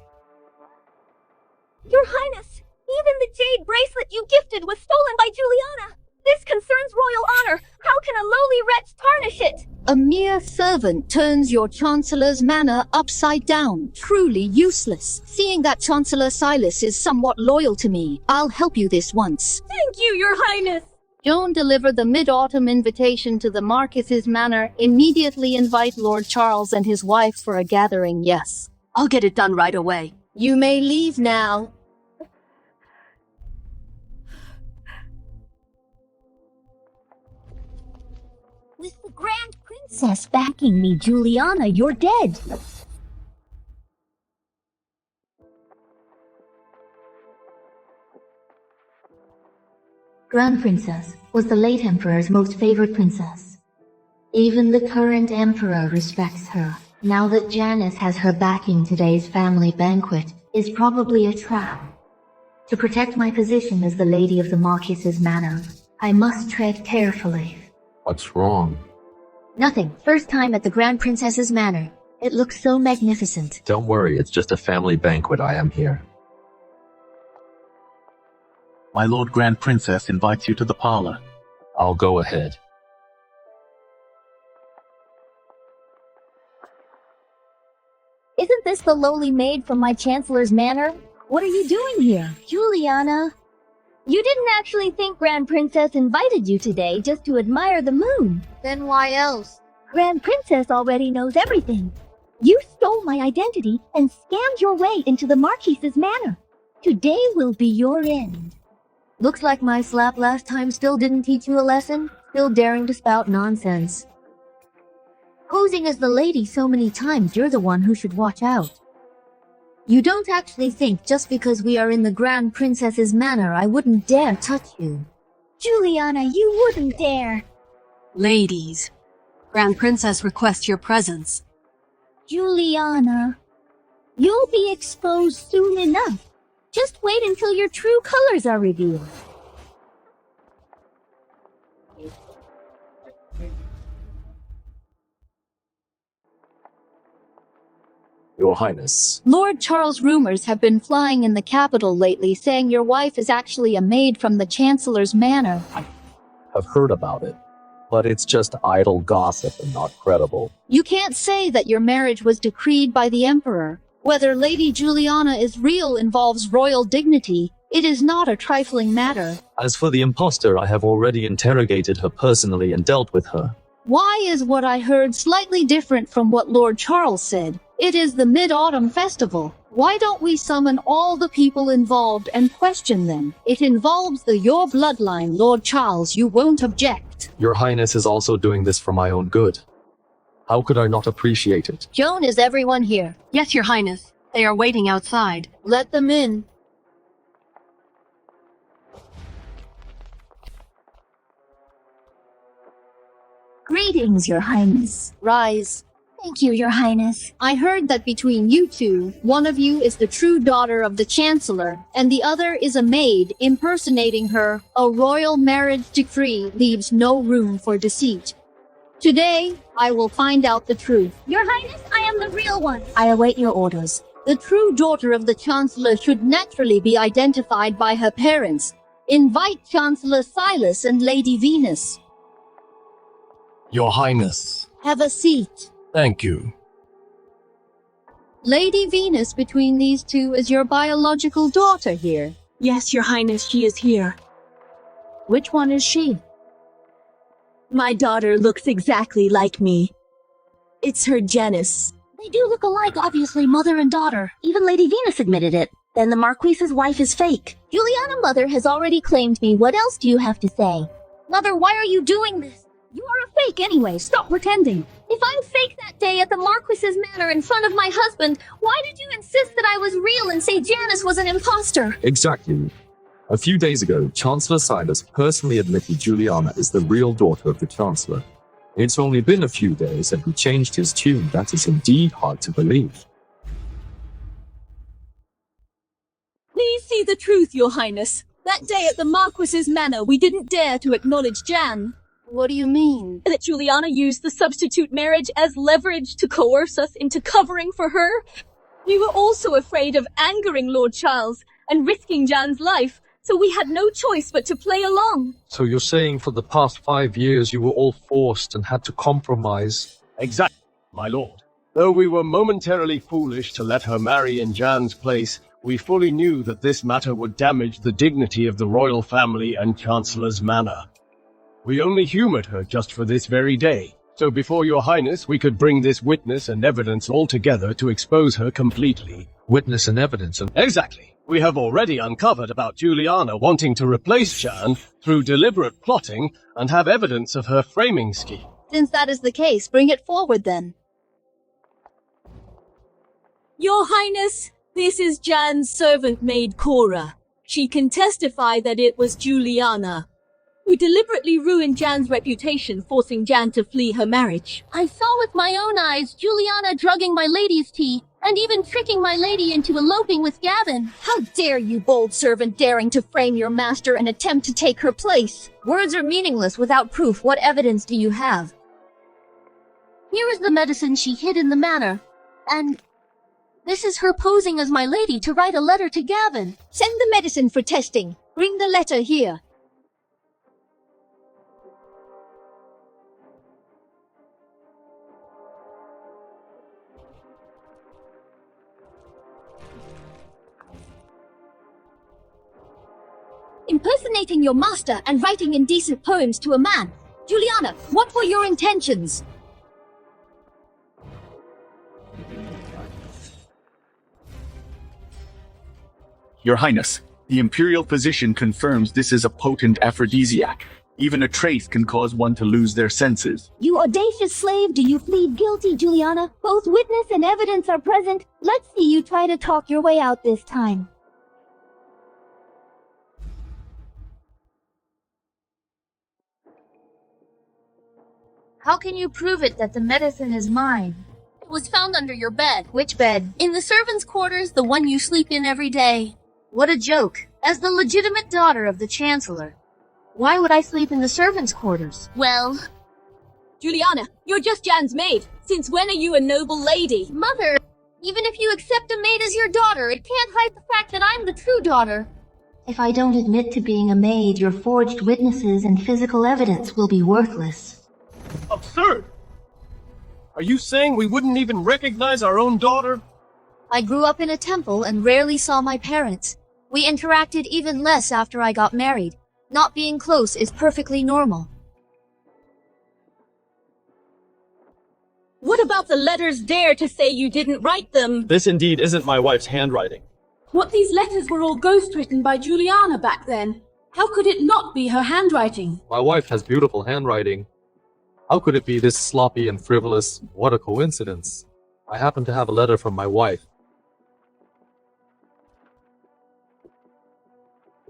Your Highness, even the jade bracelet you gifted was stolen by Juliana. This concerns royal honor. How can a lowly wretch tarnish it? A mere servant turns your Chancellor's manor upside down. Truly useless. Seeing that Chancellor Silas is somewhat loyal to me, I'll help you this once. Thank you, Your Highness. Don't deliver the mid-autumn invitation to the Marquis's manor. Immediately invite Lord Charles and his wife for a gathering, yes. I'll get it done right away. You may leave now. With the Grand Princess backing me, Juliana, you're dead. Grand Princess was the late Emperor's most favored princess. Even the current Emperor respects her. Now that Janice has her backing, today's family banquet is probably a trap. To protect my position as the lady of the Marquis's manor, I must tread carefully. What's wrong? Nothing. First time at the Grand Princess's manor. It looks so magnificent. Don't worry, it's just a family banquet. I am here. My Lord Grand Princess invites you to the parlor. I'll go ahead. Isn't this the lowly maid from my Chancellor's manor? What are you doing here? Juliana, You didn't actually think Grand Princess invited you today just to admire the moon. then why else? Grand Princess already knows everything. You stole my identity and scammed your way into the Marquis's manor. Today will be your end. Looks like my slap last time still didn't teach you a lesson. Still daring to spout nonsense. Posing as the lady so many times, you're the one who should watch out. You don't actually think just because we are in the Grand Princess's manor I wouldn't dare touch you. Juliana, you wouldn't dare. Ladies, Grand Princess requests your presence. Juliana, you'll be exposed soon enough. Just wait until your true colors are revealed. Your Highness. Lord Charles, rumors have been flying in the capital lately saying your wife is actually a maid from the Chancellor's manor. Have heard about it, but it's just idle gossip and not credible. You can't say that your marriage was decreed by the Emperor. Whether Lady Juliana is real involves royal dignity. It is not a trifling matter. As for the imposter, I have already interrogated her personally and dealt with her. Why is what I heard slightly different from what Lord Charles said? It is the Mid-Autumn Festival. Why don't we summon all the people involved and question them? It involves your bloodline, Lord Charles. You won't object. Your Highness is also doing this for my own good. How could I not appreciate it? Joan, is everyone here? Yes, Your Highness. They are waiting outside. Let them in. Greetings, Your Highness. Rise. Thank you, Your Highness. I heard that between you two, one of you is the true daughter of the Chancellor, and the other is a maid impersonating her. A royal marriage decree leaves no room for deceit. Today, I will find out the truth. Your Highness, I am the real one. I await your orders. The true daughter of the Chancellor should naturally be identified by her parents. Invite Chancellor Silas and Lady Venus. Your Highness. Have a seat. Thank you. Lady Venus, between these two is your biological daughter here. Yes, Your Highness, she is here. Which one is she? My daughter looks exactly like me. It's her Janice. They do look alike, obviously, mother and daughter. Even Lady Venus admitted it. Then the Marquis's wife is fake. Juliana, mother, has already claimed me. What else do you have to say? Mother, why are you doing this? You are a fake anyway. Stop pretending. If I'm fake that day at the Marquis's manor in front of my husband, why did you insist that I was real and say Janice was an imposter? Exactly. A few days ago, Chancellor Silas personally admitted Juliana is the real daughter of the Chancellor. It's only been a few days and he changed his tune. That is indeed hard to believe. Please see the truth, Your Highness. That day at the Marquis's manor, we didn't dare to acknowledge Jan. What do you mean? That Juliana used the substitute marriage as leverage to coerce us into covering for her. We were also afraid of angering Lord Charles and risking Jan's life, so we had no choice but to play along. So you're saying for the past 5 years you were all forced and had to compromise? Exactly, my lord. Though we were momentarily foolish to let her marry in Jan's place, we fully knew that this matter would damage the dignity of the royal family and Chancellor's manor. We only humored her just for this very day, so before Your Highness we could bring this witness and evidence all together to expose her completely. Witness and evidence and... Exactly. We have already uncovered about Juliana wanting to replace Jan through deliberate plotting and have evidence of her framing scheme. Since that is the case, bring it forward then. Your Highness, this is Jan's servant maid Cora. She can testify that it was Juliana. We deliberately ruined Jan's reputation, forcing Jan to flee her marriage. I saw with my own eyes Juliana drugging my lady's tea, and even tricking my lady into eloping with Gavin. How dare you, bold servant, daring to frame your master and attempt to take her place? Words are meaningless without proof. What evidence do you have? Here is the medicine she hid in the manor, and this is her posing as my lady to write a letter to Gavin. Send the medicine for testing. Bring the letter here. Impersonating your master and writing indecent poems to a man. Juliana, what were your intentions? Your Highness, the Imperial physician confirms this is a potent aphrodisiac. Even a trace can cause one to lose their senses. You audacious slave, do you plead guilty, Juliana? Both witness and evidence are present. Let's see you try to talk your way out this time. How can you prove it that the medicine is mine? It was found under your bed. Which bed? In the servants' quarters, the one you sleep in every day. What a joke. As the legitimate daughter of the Chancellor, why would I sleep in the servants' quarters? Well, Juliana, you're just Jan's maid. Since when are you a noble lady? Mother, even if you accept a maid as your daughter, it can't hide the fact that I'm the true daughter. If I don't admit to being a maid, your forged witnesses and physical evidence will be worthless. Absurd! Are you saying we wouldn't even recognize our own daughter? I grew up in a temple and rarely saw my parents. We interacted even less after I got married. Not being close is perfectly normal. What about the letters dare to say you didn't write them? This indeed isn't my wife's handwriting. What, these letters were all ghostwritten by Juliana back then? How could it not be her handwriting? My wife has beautiful handwriting. How could it be this sloppy and frivolous? What a coincidence. I happen to have a letter from my wife.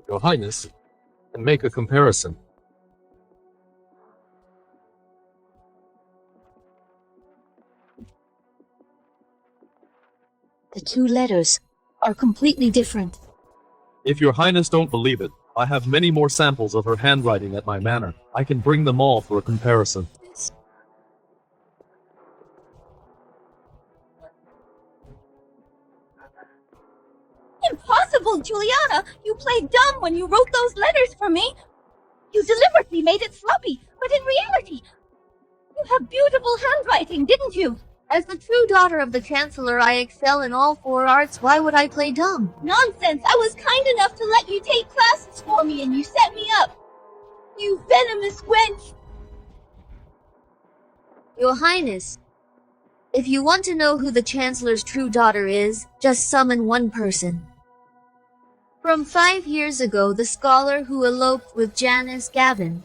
Your Highness, and make a comparison. The two letters are completely different. If your Highness don't believe it, I have many more samples of her handwriting at my manor. I can bring them all for a comparison. Impossible, Juliana! You played dumb when you wrote those letters for me! You deliberately made it sloppy, but in reality, you have beautiful handwriting, didn't you? As the true daughter of the Chancellor, I excel in all 4 arts. Why would I play dumb? Nonsense! I was kind enough to let you take classes for me and you set me up! You venomous wench! Your Highness, if you want to know who the Chancellor's true daughter is, just summon one person. From 5 years ago, the scholar who eloped with Janice Gavin.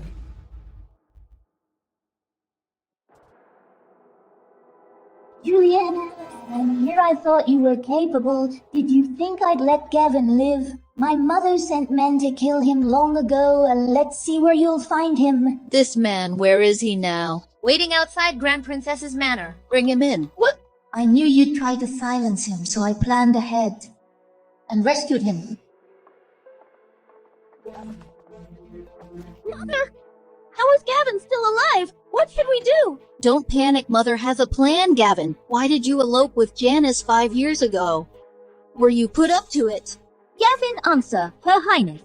Juliana, and here I thought you were capable. Did you think I'd let Gavin live? My mother sent men to kill him long ago, and let's see where you'll find him. This man, where is he now? Waiting outside Grand Princess's manor. Bring him in. What? I knew you'd try to silence him, so I planned ahead and rescued him. Mother! How is Gavin still alive? What should we do? Don't panic, Mother has a plan, Gavin. Why did you elope with Janice 5 years ago? Were you put up to it? Gavin, answer, Her Highness.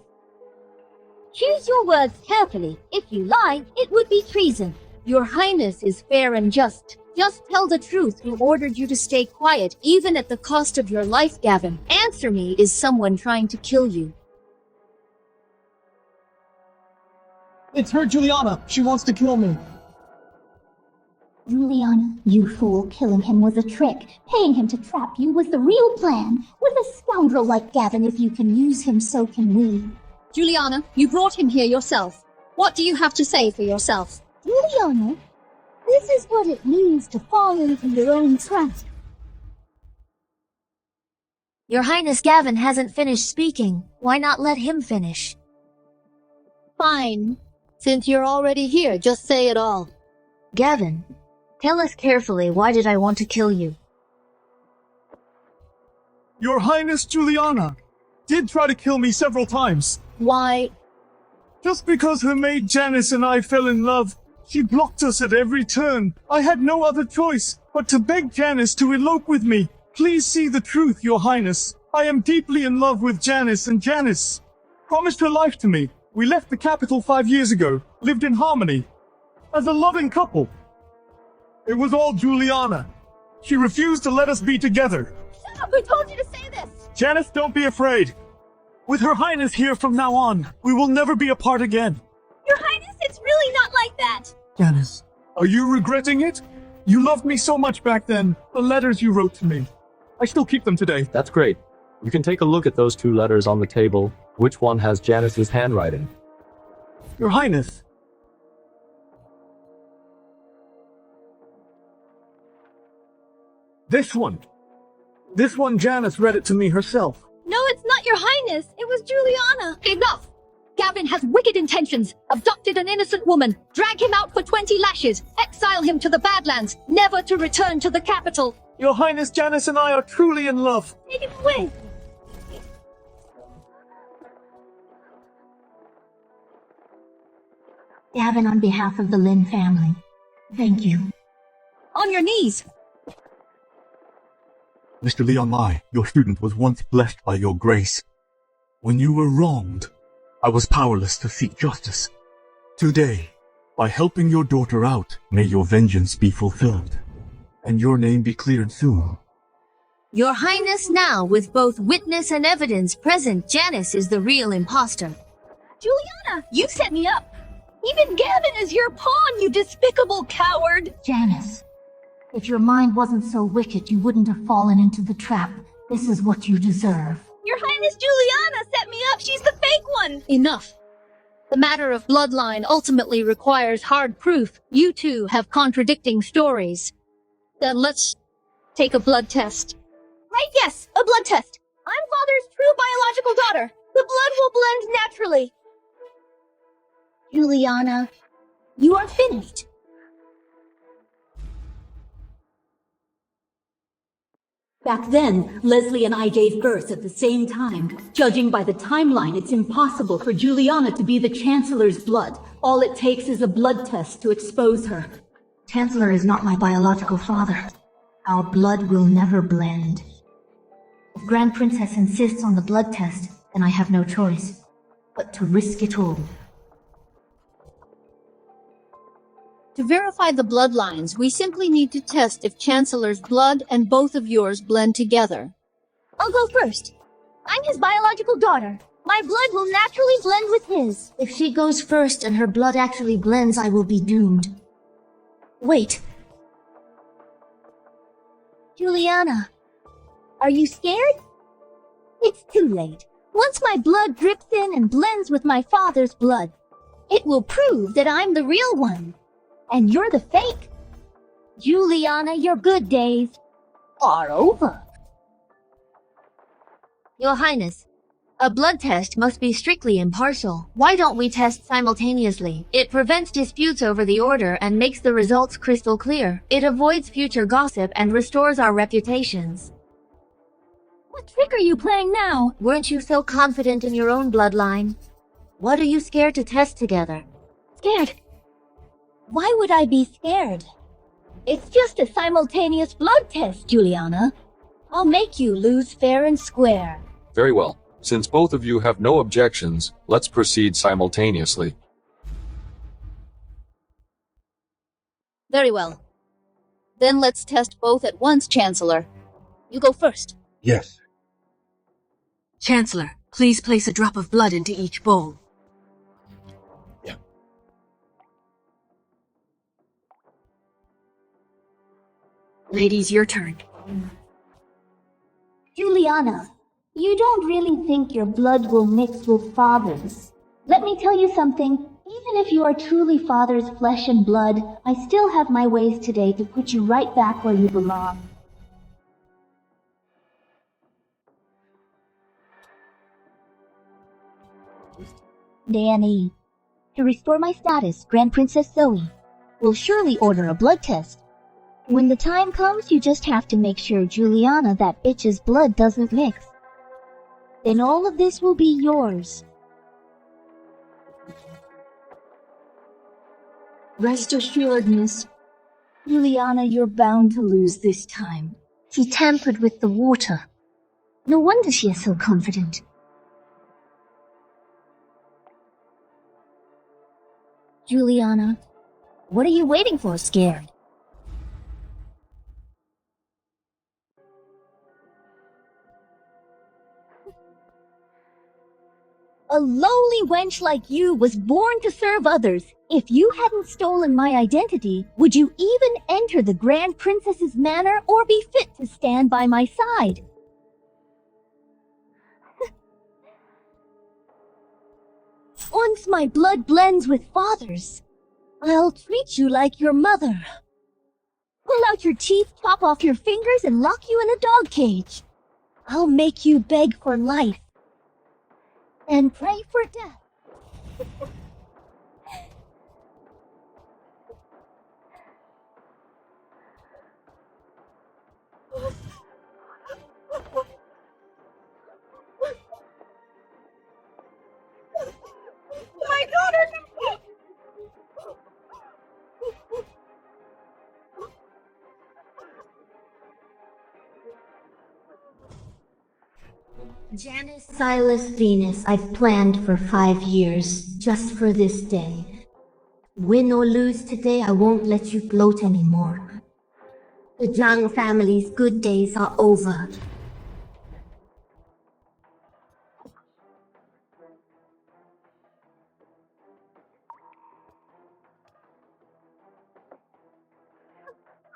Choose your words carefully. If you lie, it would be treason. Your Highness is fair and just. Just tell the truth. Who ordered you to stay quiet, even at the cost of your life, Gavin? Answer me. Is someone trying to kill you? It's her, Juliana. She wants to kill me. Juliana, you fool, killing him was a trick. Paying him to trap you was the real plan. With a scoundrel like Gavin, if you can use him, so can we. Juliana, you brought him here yourself. What do you have to say for yourself? Juliana, this is what it means to fall into your own trap. Your Highness, Gavin hasn't finished speaking. Why not let him finish? Fine. Since you're already here, just say it all. Gavin, tell us carefully, why did I want to kill you? Your Highness Juliana did try to kill me several times. Why? Just because her maid Janice and I fell in love. She blocked us at every turn. I had no other choice but to beg Janice to elope with me. Please see the truth, Your Highness. I am deeply in love with Janice, and Janice promised her life to me. We left the capital 5 years ago, lived in harmony, as a loving couple. It was all Juliana. She refused to let us be together. Shut up! Who told you to say this? Janice, don't be afraid. With Her Highness here from now on, we will never be apart again. Your Highness, it's really not like that! Janice, are you regretting it? You loved me so much back then. The letters you wrote to me. I still keep them today. That's great. You can take a look at those 2 letters on the table. Which one has Janice's handwriting? Your Highness, This one. This one, Janice read it to me herself. No, it's not your highness. It was Juliana. Enough! Gavin has wicked intentions. Abducted an innocent woman. Drag him out for 20 lashes. Exile him to the Badlands. Never to return to the capital. Your Highness, Janice and I are truly in love. Take him away. Gavin, on behalf of the Lynn family, thank you. On your knees. Mr. Leon Lai, your student was once blessed by your grace. When you were wronged, I was powerless to seek justice. Today, by helping your daughter out, may your vengeance be fulfilled, and your name be cleared soon. Your Highness, now, with both witness and evidence present, Janice is the real imposter. Juliana, you set me up. Even Gavin is your pawn, you despicable coward. Janice, if your mind wasn't so wicked, you wouldn't have fallen into the trap. This is what you deserve. Your Highness Juliana set me up. She's the fake one. Enough. The matter of bloodline ultimately requires hard proof. You two have contradicting stories. Then let's take a blood test. Right, yes, a blood test. I'm father's true biological daughter. The blood will blend naturally. Juliana, you are finished. Back then, Leslie and I gave birth at the same time. Judging by the timeline, it's impossible for Juliana to be the Chancellor's blood. All it takes is a blood test to expose her. Chancellor is not my biological father. Our blood will never blend. If Grand Princess insists on the blood test, then I have no choice but to risk it all. To verify the bloodlines, we simply need to test if Chancellor's blood and both of yours blend together. I'll go first. I'm his biological daughter. My blood will naturally blend with his. If she goes first and her blood actually blends, I will be doomed. Wait. Juliana, are you scared? It's too late. Once my blood drips in and blends with my father's blood, it will prove that I'm the real one. And you're the fake. Juliana, your good days are over. Your Highness, a blood test must be strictly impartial. Why don't we test simultaneously? It prevents disputes over the order and makes the results crystal clear. It avoids future gossip and restores our reputations. What trick are you playing now? Weren't you so confident in your own bloodline? What are you scared to test together? Scared? Why would I be scared? It's just a simultaneous blood test, Juliana. I'll make you lose fair and square. Very well. Since both of you have no objections, let's proceed simultaneously. Very well. Then let's test both at once, Chancellor. You go first. Yes. Chancellor, please place a drop of blood into each bowl. Ladies, your turn. Juliana, you don't really think your blood will mix with father's. Let me tell you something. Even if you are truly father's flesh and blood, I still have my ways today to put you right back where you belong. Danny, to restore my status, Grand Princess Zoe will surely order a blood test. When the time comes, you just have to make sure Juliana, that bitch's blood, doesn't mix. Then all of this will be yours. Rest assured, miss. Juliana, you're bound to lose this time. She tampered with the water. No wonder she is so confident. Juliana, what are you waiting for, scared? A lowly wench like you was born to serve others. If you hadn't stolen my identity, would you even enter the Grand Princess's manor or be fit to stand by my side? Once my blood blends with father's, I'll treat you like your mother. pull out your teeth, chop off your fingers, and lock you in a dog cage. I'll make you beg for life and pray for death. My daughter! Janice, Silas, Venus, I've planned for 5 years, just for this day. Win or lose today, I won't let you gloat anymore. The Zhang family's good days are over.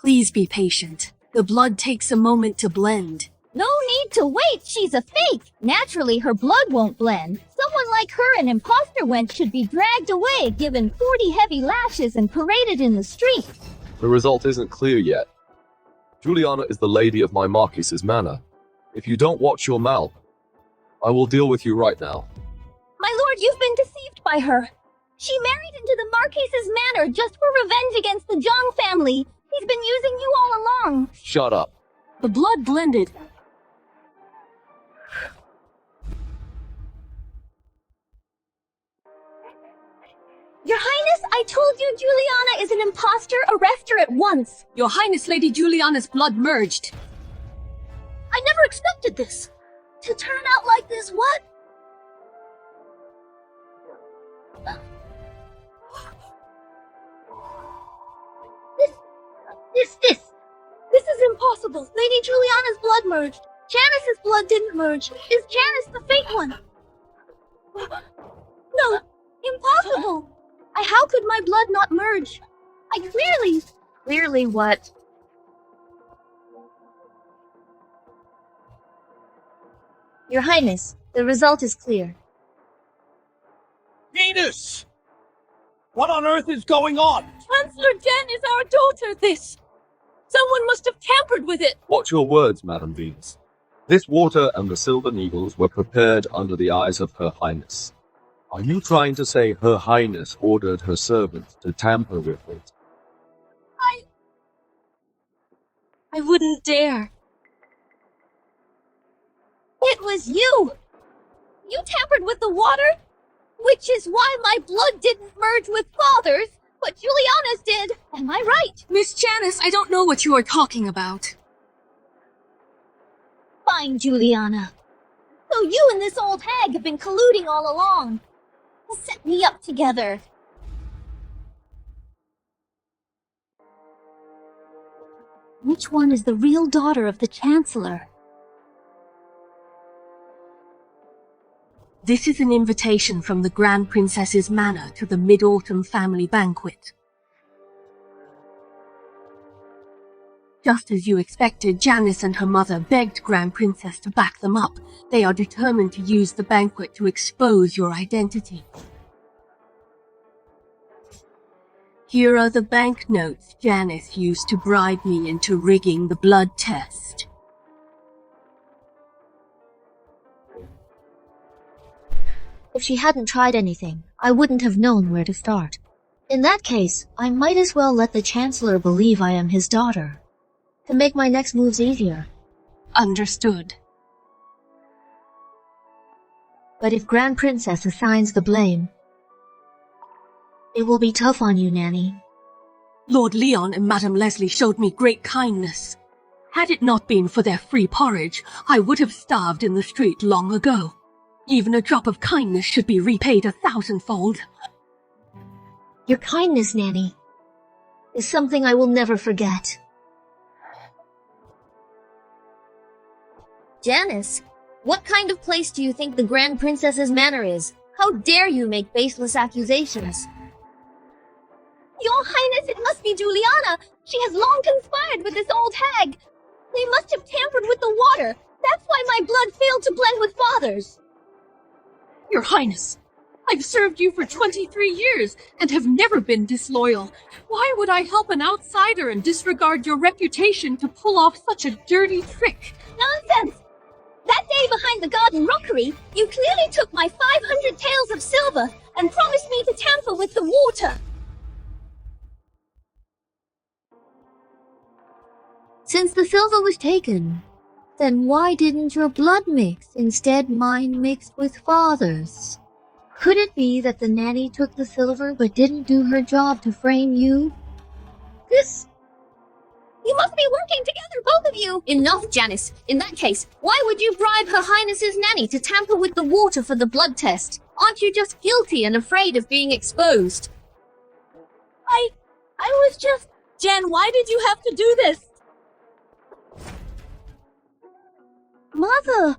Please be patient. The blood takes a moment to blend. No need to wait, she's a fake. Naturally, her blood won't blend. Someone like her, an imposter wench, should be dragged away, given 40 heavy lashes, and paraded in the street. The result isn't clear yet. Juliana is the lady of my Marquis's manor. If you don't watch your mouth, I will deal with you right now. My lord, you've been deceived by her. She married into the Marquis's manor just for revenge against the Zhang family. He's been using you all along. Shut up. The blood blended. Your Highness, I told you Juliana is an imposter. Arrest her at once. Your Highness, Lady Juliana's blood merged. I never expected this. To turn out like this, what? This is impossible. Lady Juliana's blood merged. Janice's blood didn't merge. Is Janice the fake one? No, impossible. How could my blood not merge? Clearly what? Your Highness, the result is clear. Venus! What on earth is going on? Chancellor Jen is our daughter, this. Someone must have tampered with it. Watch your words, Madam Venus. This water and the silver needles were prepared under the eyes of Her Highness. Are you trying to say Her Highness ordered her servants to tamper with it? I wouldn't dare. It was you! You tampered with the water? Which is why my blood didn't merge with father's, but Juliana's did. Am I right? Miss Janice, I don't know what you are talking about. Fine, Juliana. So you and this old hag have been colluding all along. Set me up together. Which one is the real daughter of the Chancellor? This is an invitation from the Grand Princess's manor to the Mid-Autumn family banquet. Just as you expected, Janice and her mother begged Grand Princess to back them up. They are determined to use the banquet to expose your identity. Here are the banknotes Janice used to bribe me into rigging the blood test. If she hadn't tried anything, I wouldn't have known where to start. In that case, I might as well let the Chancellor believe I am his daughter, to make my next moves easier. Understood. But if Grand Princess assigns the blame, it will be tough on you, Nanny. Lord Leon and Madame Leslie showed me great kindness. Had it not been for their free porridge, I would have starved in the street long ago. Even a drop of kindness should be repaid 1,000-fold. Your kindness, Nanny, is something I will never forget. Janice, what kind of place do you think the Grand Princess's manor is? How dare you make baseless accusations? Your Highness, it must be Juliana. She has long conspired with this old hag. They must have tampered with the water. That's why my blood failed to blend with father's. Your Highness, I've served you for 23 years and have never been disloyal. Why would I help an outsider and disregard your reputation to pull off such a dirty trick? Nonsense! That day behind the garden rockery, you clearly took my 500 taels of silver and promised me to tamper with the water. Since the silver was taken, then why didn't your blood mix? Instead, mine mixed with father's. Could it be that the nanny took the silver but didn't do her job to frame you? You must be working together, both of you! Enough, Janice. In that case, why would you bribe Her Highness's nanny to tamper with the water for the blood test? Aren't you just guilty and afraid of being exposed? I was just... Jen, why did you have to do this? Mother!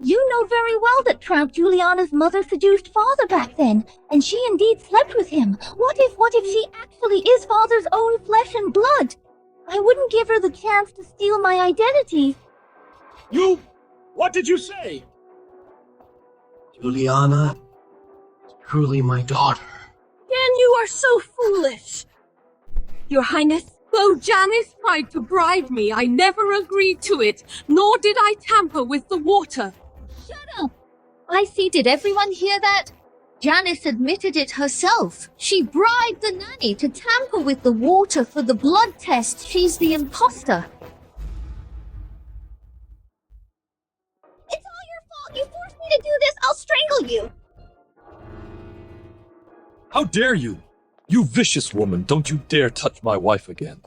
You know very well that Tramp Juliana's mother seduced father back then, and she indeed slept with him. What if she actually is father's own flesh and blood? I wouldn't give her the chance to steal my identity. You... What did you say? Juliana is truly my daughter. Jen, you are so foolish. Your Highness, though Janice tried to bribe me, I never agreed to it, nor did I tamper with the water. Shut up! I see, did everyone hear that? Janice admitted it herself. She bribed the nanny to tamper with the water for the blood test. She's the imposter. It's all your fault! You forced me to do this! I'll strangle you! How dare you? You vicious woman, don't you dare touch my wife again.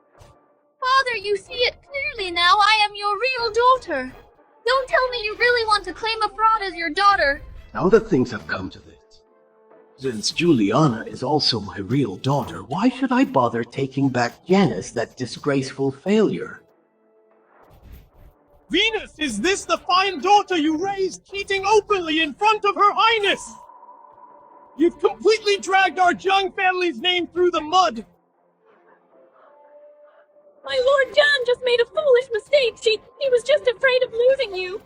Father, you see it clearly now. I am your real daughter. Don't tell me you really want to claim a fraud as your daughter. Now that things have come to this, since Juliana is also my real daughter, why should I bother taking back Janice, that disgraceful failure? Venus, is this the fine daughter you raised, cheating openly in front of Her Highness? You've completely dragged our Jung family's name through the mud. My Lord John just made a foolish mistake. He was just afraid of losing you.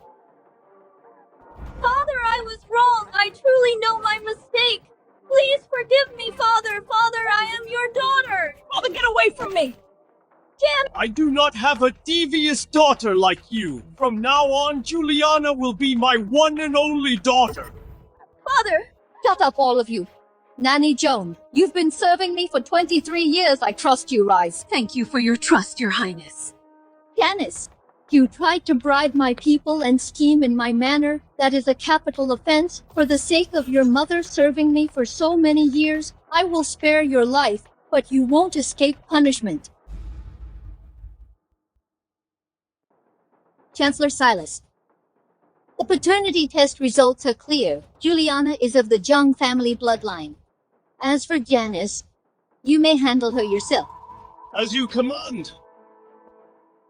Father, I was wrong. I truly know my mistake. Please forgive me, Father. Father, I am your daughter. Father, get away from me! Jan! I do not have a devious daughter like you. From now on, Juliana will be my one and only daughter. Father! Shut up, all of you. Nanny Joan, you've been serving me for 23 years. I trust you, Rise. Thank you for your trust, Your Highness. Janice, you tried to bribe my people and scheme in my manner. That is a capital offense. For the sake of your mother serving me for so many years, I will spare your life, but you won't escape punishment. Chancellor Silas, the paternity test results are clear. Juliana is of the Jung family bloodline. As for Janice, you may handle her yourself. As you command.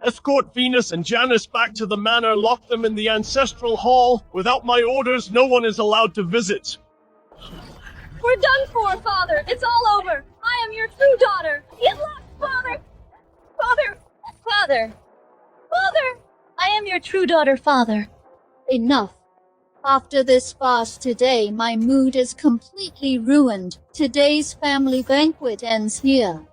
Escort Venus and Janice back to the manor, lock them in the ancestral hall. Without my orders, no one is allowed to visit. We're done for, Father. It's all over. I am your true daughter. Get lost, Father. Father. Father. Father. I am your true daughter, Father. Enough. After this farce today, my mood is completely ruined. Today's family banquet ends here.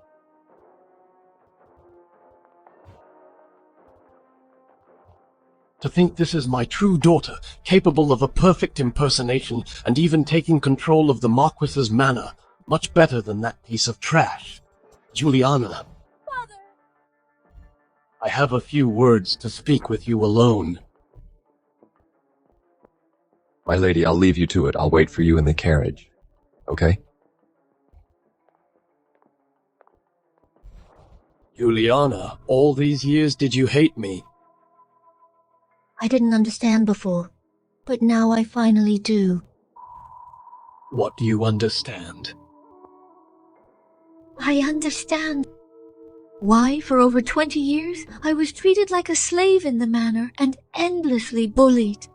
To think this is my true daughter, capable of a perfect impersonation, and even taking control of the Marquis's manor. Much better than that piece of trash. Juliana. Father. I have a few words to speak with you alone. My lady, I'll leave you to it. I'll wait for you in the carriage. Okay? Juliana, all these years did you hate me? I didn't understand before, but now I finally do. What do you understand? I understand. Why, for over 20 years, I was treated like a slave in the manor and endlessly bullied.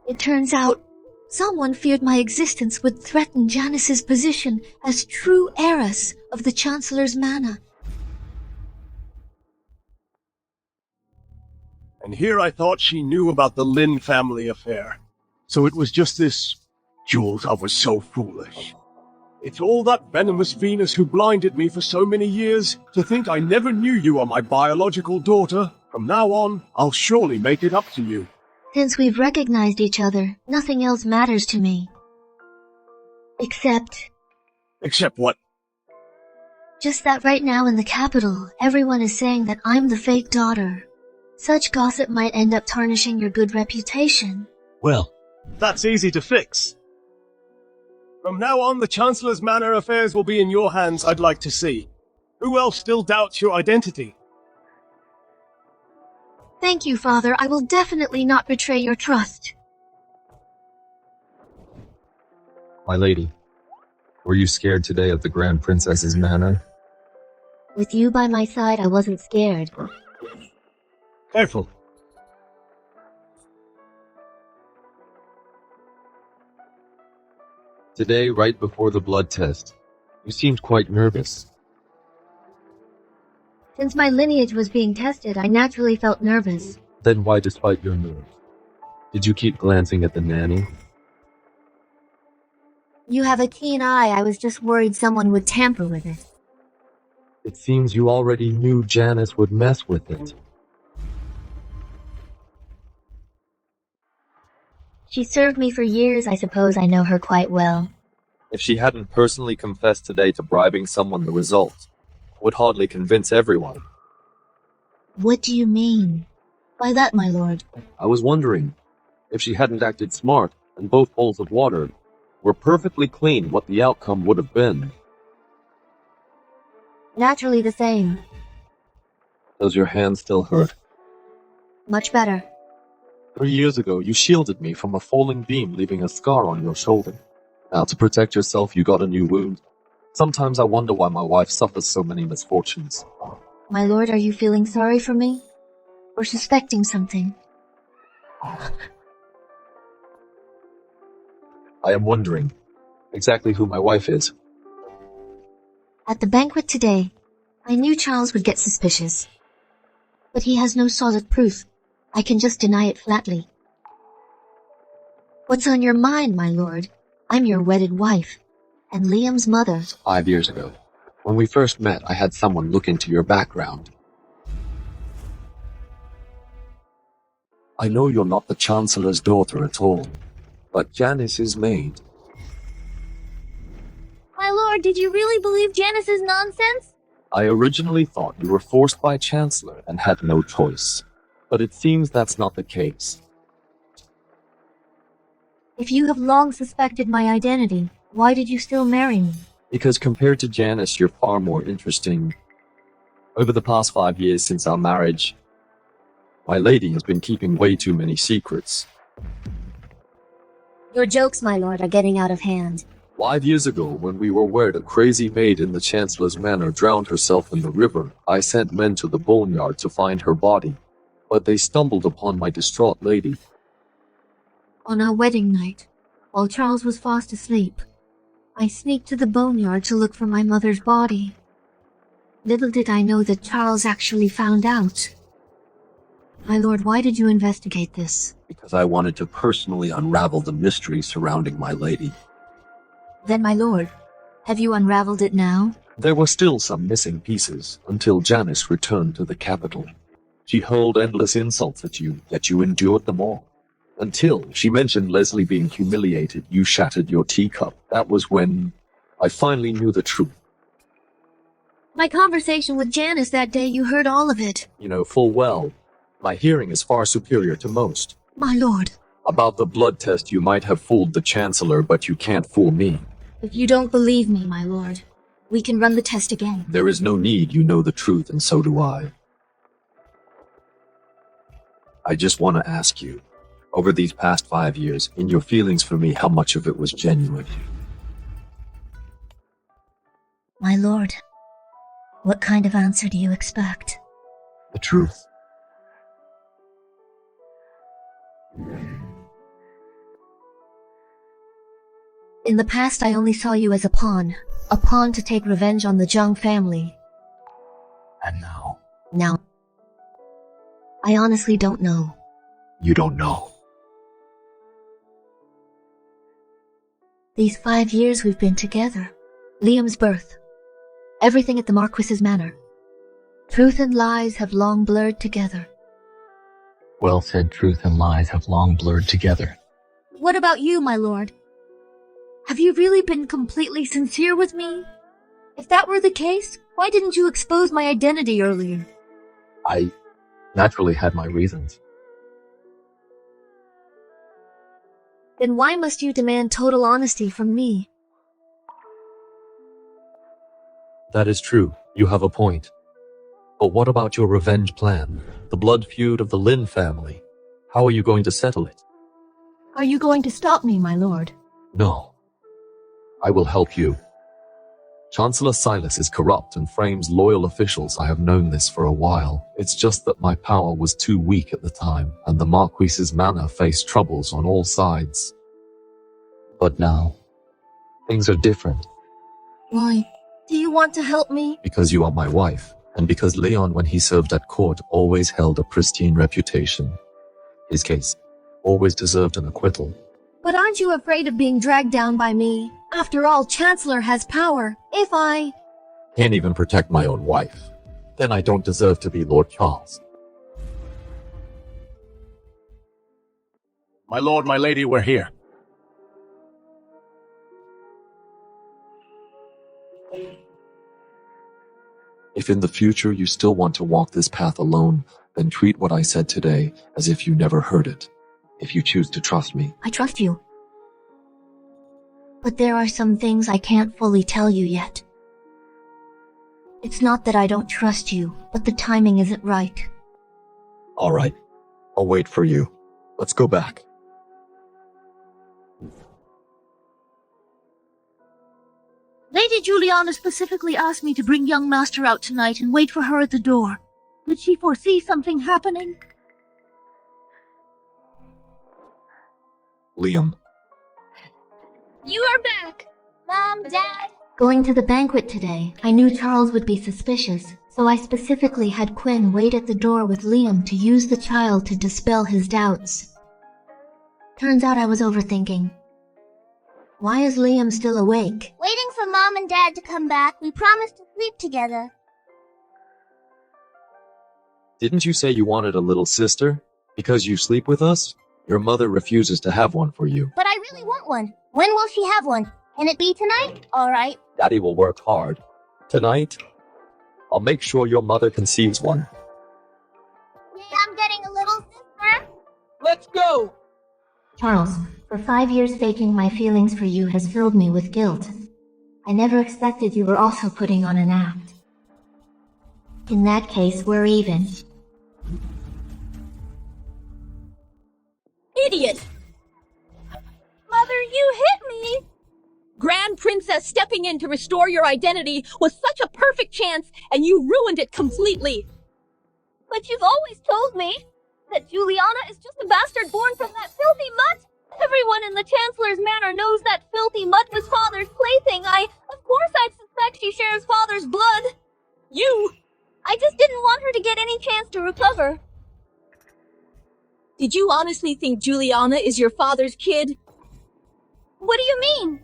It turns out, someone feared my existence would threaten Janice's position as true heiress of the Chancellor's manor. And here I thought she knew about the Lin family affair. So it was just this Jules, I was so foolish. It's all that venomous Venus who blinded me for so many years. To think I never knew you are my biological daughter. From now on, I'll surely make it up to you. Since we've recognized each other, nothing else matters to me. Except what? just that right now in the capital, everyone is saying that I'm the fake daughter. Such gossip might end up tarnishing your good reputation. Well, that's easy to fix. From now on, the Chancellor's Manor affairs will be in your hands, I'd like to see. Who else still doubts your identity? Thank you, Father. I will definitely not betray your trust. My lady, were you scared today at the Grand Princess's manor? With you by my side, I wasn't scared. Careful. Today, right before the blood test, you seemed quite nervous. Since my lineage was being tested, I naturally felt nervous. Then why, despite your nerves, did you keep glancing at the nanny? You have a keen eye. I was just worried someone would tamper with it. It seems you already knew Janice would mess with it. She served me for years. I suppose I know her quite well. If she hadn't personally confessed today to bribing someone, the result would hardly convince everyone. What do you mean by that, my lord? I was wondering, if she hadn't acted smart and both bowls of water were perfectly clean, what the outcome would have been. Naturally the same. Does your hand still hurt? Much better. 3 years ago, you shielded me from a falling beam, leaving a scar on your shoulder. Now, to protect yourself, you got a new wound. Sometimes I wonder why my wife suffers so many misfortunes. My lord, are you feeling sorry for me? Or suspecting something? I am wondering exactly who my wife is. At the banquet today, I knew Charles would get suspicious. But he has no solid proof. I can just deny it flatly. What's on your mind, my lord? I'm your wedded wife, and Liam's mother. 5 years ago, when we first met, I had someone look into your background. I know you're not the Chancellor's daughter at all, but Janice's maid. My lord, did you really believe Janice's nonsense? I originally thought you were forced by Chancellor and had no choice. But it seems that's not the case. If you have long suspected my identity, why did you still marry me? Because compared to Janice, you're far more interesting. Over the past 5 years since our marriage, my lady has been keeping way too many secrets. Your jokes, my lord, are getting out of hand. 5 years ago, when we were word a crazy maid in the Chancellor's manor drowned herself in the river, I sent men to the boneyard to find her body. But they stumbled upon my distraught lady. On our wedding night, while Charles was fast asleep, I sneaked to the boneyard to look for my mother's body. Little did I know that Charles actually found out. My lord, why did you investigate this? Because I wanted to personally unravel the mystery surrounding my lady. Then, my lord, have you unraveled it now? There were still some missing pieces until Janice returned to the capital. She hurled endless insults at you, yet you endured them all. Until she mentioned Leslie being humiliated, you shattered your teacup. That was when I finally knew the truth. My conversation with Janice that day, you heard all of it. You know full well, my hearing is far superior to most. My lord. About the blood test, you might have fooled the Chancellor, but you can't fool me. If you don't believe me, my lord, we can run the test again. There is no need. You know the truth, and so do I. I just want to ask you, over these past 5 years, in your feelings for me, how much of it was genuine? My lord, what kind of answer do you expect? The truth. In the past, I only saw you as a pawn to take revenge on the Zhang family. And now? Now, I honestly don't know. You don't know. These 5 years we've been together. Liam's birth. Everything at the Marquis's manor. Truth and lies have long blurred together. Well said, truth and lies have long blurred together. What about you, my lord? Have you really been completely sincere with me? If that were the case, why didn't you expose my identity earlier? I naturally had my reasons. Then why must you demand total honesty from me? That is true. You have a point. But what about your revenge plan? The blood feud of the Lin family? How are you going to settle it? Are you going to stop me, my lord? No. I will help you. Chancellor Silas is corrupt and frames loyal officials. I have known this for a while. It's just that my power was too weak at the time, and the Marquis's manor faced troubles on all sides. But now, things are different. Why? Do you want to help me? Because you are my wife, and because Leon, when he served at court, always held a pristine reputation. His case always deserved an acquittal. But aren't you afraid of being dragged down by me? After all, Chancellor has power. If I... Can't even protect my own wife. Then I don't deserve to be Lord Charles. My lord, my lady, we're here. If in the future you still want to walk this path alone, then treat what I said today as if you never heard it. If you choose to trust me. I trust you. But there are some things I can't fully tell you yet. It's not that I don't trust you, but the timing isn't right. All right. I'll wait for you. Let's go back. Lady Juliana specifically asked me to bring young master out tonight and wait for her at the door. Did she foresee something happening? Liam. You are back! Mom, Dad? Going to the banquet today, I knew Charles would be suspicious, so I specifically had Quinn wait at the door with Liam to use the child to dispel his doubts. Turns out I was overthinking. Why is Liam still awake? Waiting for Mom and Dad to come back. We promised to sleep together. Didn't you say you wanted a little sister? Because you sleep with us? Your mother refuses to have one for you. But I really want one. When will she have one? Can it be tonight? All right. Daddy will work hard. Tonight, I'll make sure your mother conceives one. Yay, I'm getting a little sister. Let's go! Charles, for 5 years faking my feelings for you has filled me with guilt. I never expected you were also putting on an act. In that case, we're even. Idiot! Mother, you hit me! Grand Princess stepping in to restore your identity was such a perfect chance, and you ruined it completely. But you've always told me that Juliana is just a bastard born from that filthy mutt. Everyone in the Chancellor's manor knows that filthy mutt was Father's plaything. Of course I'd suspect she shares Father's blood. I just didn't want her to get any chance to recover. Did you honestly think Juliana is your father's kid? What do you mean?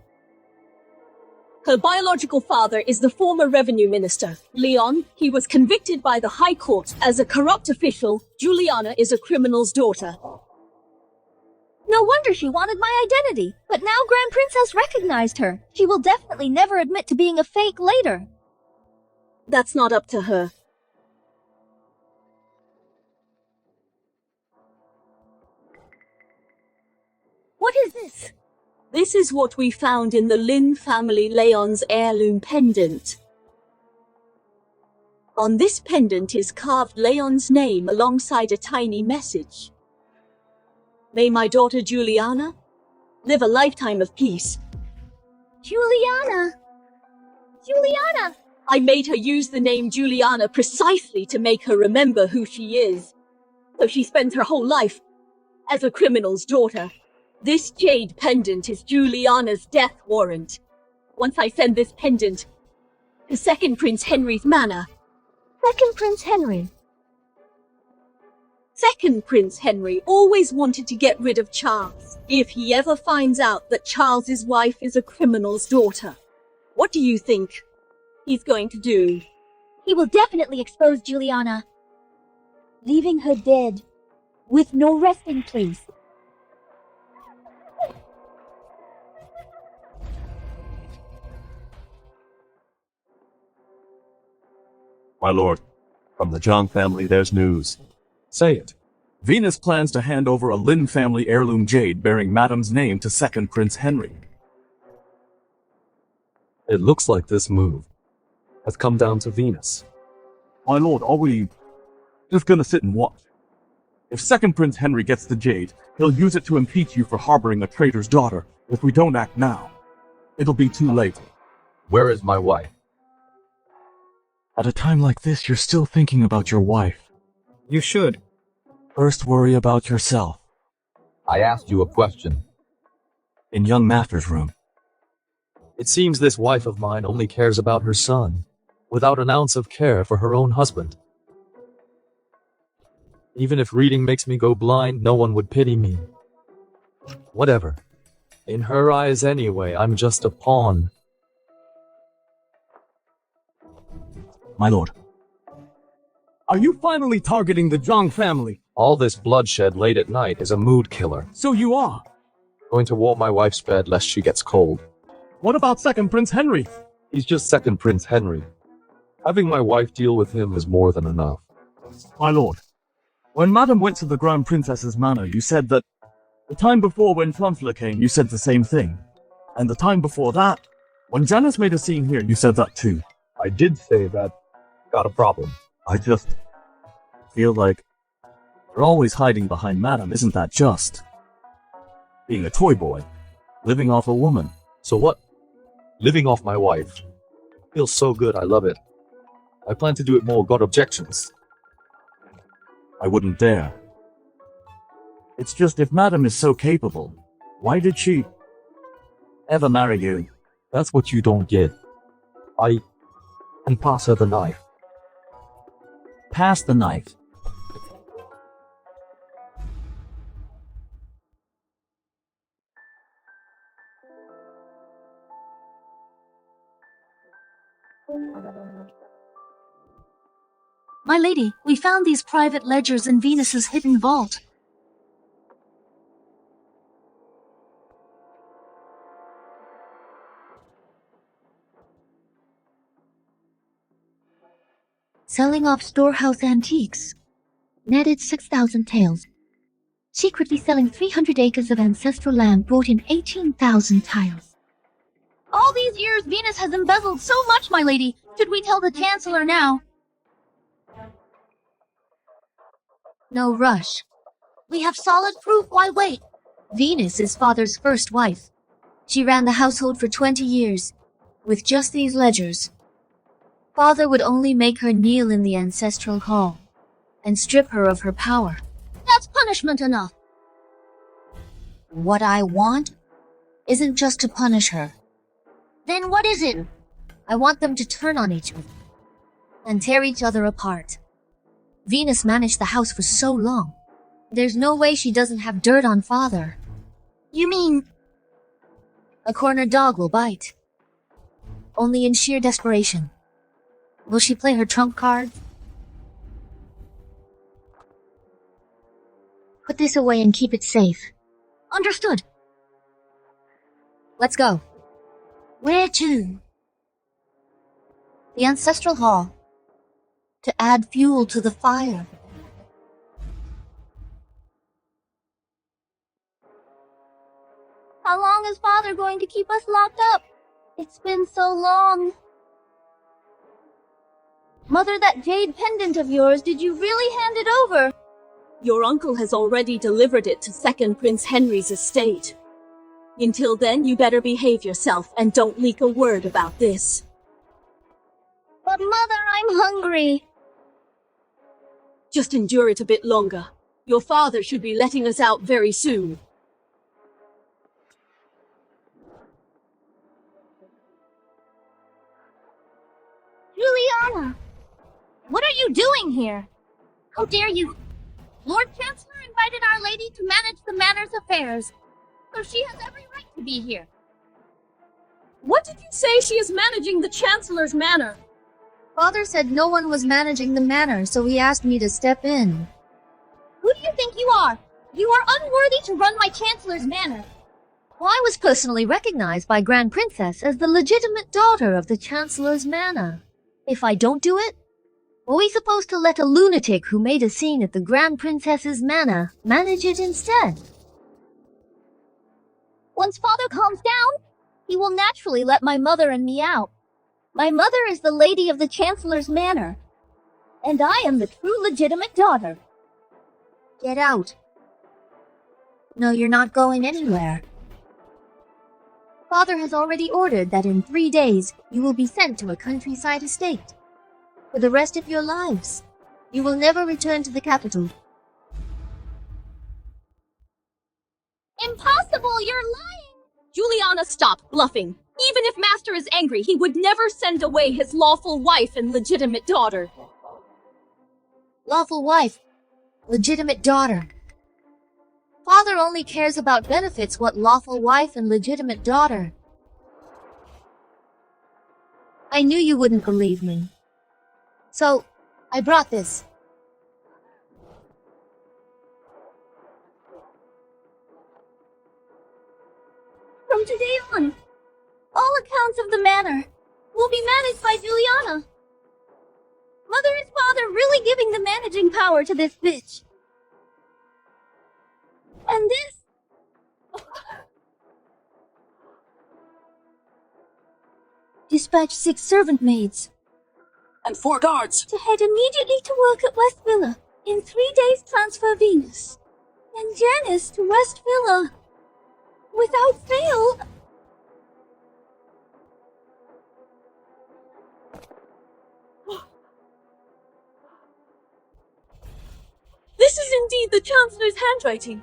Her biological father is the former revenue minister, Leon. He was convicted by the High Court as a corrupt official. Juliana is a criminal's daughter. No wonder she wanted my identity. But now Grand Princess recognized her. She will definitely never admit to being a fake later. That's not up to her. What is this? This is what we found in the Lin family Leon's heirloom pendant. On this pendant is carved Leon's name alongside a tiny message. May my daughter Juliana live a lifetime of peace. Juliana! Juliana! I made her use the name Juliana precisely to make her remember who she is. So she spends her whole life as a criminal's daughter. This jade pendant is Juliana's death warrant. Once I send this pendant to Second Prince Henry's manor. Second Prince Henry? Second Prince Henry always wanted to get rid of Charles. If he ever finds out that Charles's wife is a criminal's daughter, what do you think he's going to do? He will definitely expose Juliana, leaving her dead, with no resting place. My lord, from the Zhang family there's news. Say it. Venus plans to hand over a Lin family heirloom jade bearing Madame's name to second Prince Henry. It looks like this move has come down to Venus. My lord, are we just gonna sit and watch? If second Prince Henry gets the jade, he'll use it to impeach you for harboring a traitor's daughter. If we don't act now, it'll be too late. Where is my wife? At a time like this, you're still thinking about your wife. You should. First worry about yourself. I asked you a question. In young Master's room. It seems this wife of mine only cares about her son, without an ounce of care for her own husband. Even if reading makes me go blind, no one would pity me. Whatever. In her eyes anyway, I'm just a pawn. My lord. Are you finally targeting the Zhang family? All this bloodshed late at night is a mood killer. So you are. Going to warm my wife's bed lest she gets cold. What about second Prince Henry? He's just second Prince Henry. Having my wife deal with him is more than enough. My lord, when Madame went to the Grand Princess's manor, you said that the time before when Chancellor came, you said the same thing. And the time before that, when Janice made a scene here, you said that too. I did say that. Got a problem. I just feel like you're always hiding behind Madame. Isn't that just? Being a toy boy, living off a woman. So what? Living off my wife. Feels so good, I love it. I plan to do it more, got objections. I wouldn't dare. It's just if Madame is so capable, why did she ever marry you? That's what you don't get. I can pass her the knife. Pass the knife. My lady, we found these private ledgers in Venus's hidden vault. Selling off storehouse antiques. Netted 6,000 taels. Secretly selling 300 acres of ancestral land brought in 18,000 tiles. All these years, Venus has embezzled so much, my lady. Should we tell the Chancellor now? No rush. We have solid proof, why wait? Venus is father's first wife. She ran the household for 20 years, with just these ledgers. Father would only make her kneel in the ancestral hall, and strip her of her power. That's punishment enough. What I want isn't just to punish her. Then what is it? I want them to turn on each other, and tear each other apart. Venus managed the house for so long. There's no way she doesn't have dirt on father. You mean... A cornered dog will bite. Only in sheer desperation. Will she play her trump card? Put this away and keep it safe. Understood. Let's go. Where to? The ancestral hall. To add fuel to the fire. How long is father going to keep us locked up? It's been so long. Mother, that jade pendant of yours, did you really hand it over? Your uncle has already delivered it to second Prince Henry's estate. Until then, you better behave yourself and don't leak a word about this. But Mother, I'm hungry. Just endure it a bit longer. Your father should be letting us out very soon. Juliana! What are you doing here? How dare you? Lord Chancellor invited Our Lady to manage the manor's affairs, so she has every right to be here. What did you say she is managing the Chancellor's manor? Father said no one was managing the manor, so he asked me to step in. Who do you think you are? You are unworthy to run my Chancellor's manor. Well, I was personally recognized by Grand Princess as the legitimate daughter of the Chancellor's manor. If I don't do it, are we supposed to let a lunatic who made a scene at the Grand Princess's manor manage it instead? Once Father calms down, he will naturally let my mother and me out. My mother is the lady of the Chancellor's manor, and I am the true legitimate daughter. Get out. No, you're not going anywhere. Father has already ordered that in 3 days you will be sent to a countryside estate. For the rest of your lives, you will never return to the capital. Impossible! You're lying! Juliana, stop bluffing. Even if Master is angry, he would never send away his lawful wife and legitimate daughter. Lawful wife, legitimate daughter. Father only cares about benefits. What lawful wife and legitimate daughter? I knew you wouldn't believe me. So, I brought this. From today on, all accounts of the manor will be managed by Juliana. Mother and Father really giving the managing power to this bitch. And this... Dispatch 6 servant maids. And 4 guards. To head immediately to work at West Villa. In 3 days transfer Venus. And Janice to West Villa. Without fail. This is indeed the Chancellor's handwriting.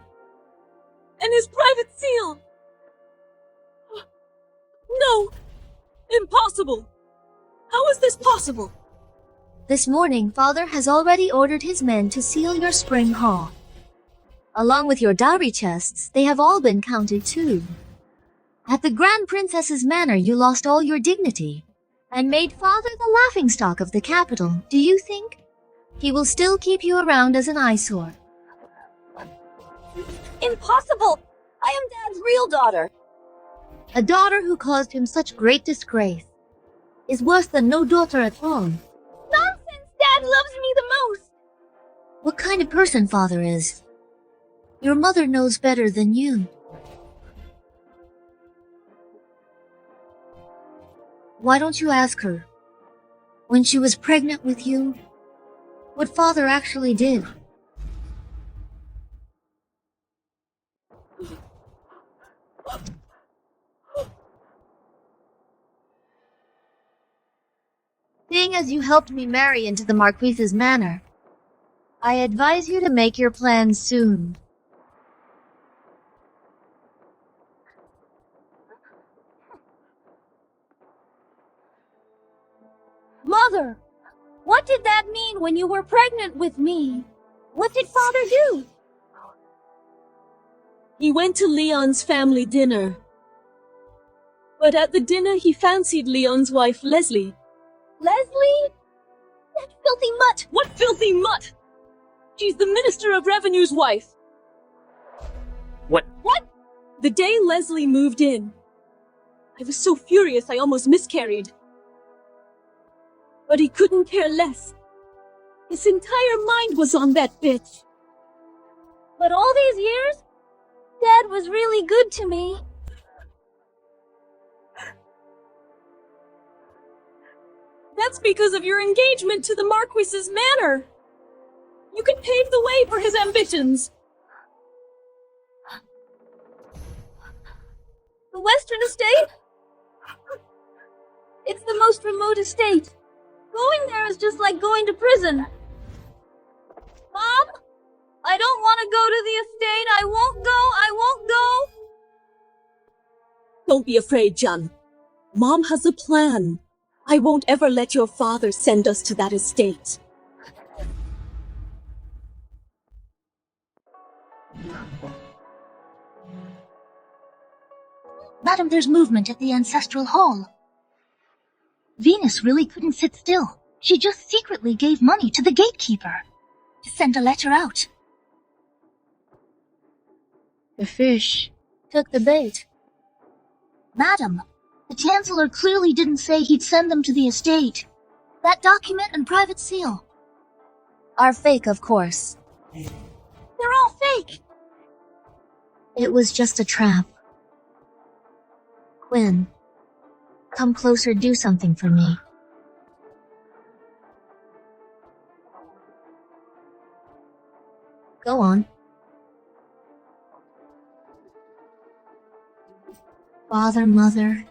And his private seal. No! Impossible! How is this possible? This morning, Father has already ordered his men to seal your spring haul. Along with your dowry chests, they have all been counted too. At the Grand Princess's manor, you lost all your dignity and made Father the laughingstock of the capital. Do you think he will still keep you around as an eyesore? Impossible! I am Dad's real daughter. A daughter who caused him such great disgrace is worse than no daughter at all. Nonsense! Dad loves me the most! What kind of person Father is? Your mother knows better than you. Why don't you ask her, when she was pregnant with you, what Father actually did? Seeing as you helped me marry into the Marquis's manor, I advise you to make your plans soon. Mother! What did that mean when you were pregnant with me? What did Father do? He went to Leon's family dinner. But at the dinner he fancied Leon's wife, Leslie. Leslie? That filthy mutt! What filthy mutt? She's the Minister of Revenue's wife. What? What? The day Leslie moved in, I was so furious I almost miscarried. But he couldn't care less. His entire mind was on that bitch. But all these years, Dad was really good to me. That's because of your engagement to the Marquis's manor. You can pave the way for his ambitions. The Western Estate? It's the most remote estate. Going there is just like going to prison. Mom? I don't want to go to the estate. I won't go. Don't be afraid, John. Mom has a plan. I won't ever let your father send us to that estate. Madam, there's movement at the ancestral hall. Venus really couldn't sit still. She just secretly gave money to the gatekeeper to send a letter out. The fish took the bait. Madam, the Chancellor clearly didn't say he'd send them to the estate. That document and private seal are fake, of course. They're all fake. It was just a trap. Quinn, come closer, do something for me. Go on. Father, Mother,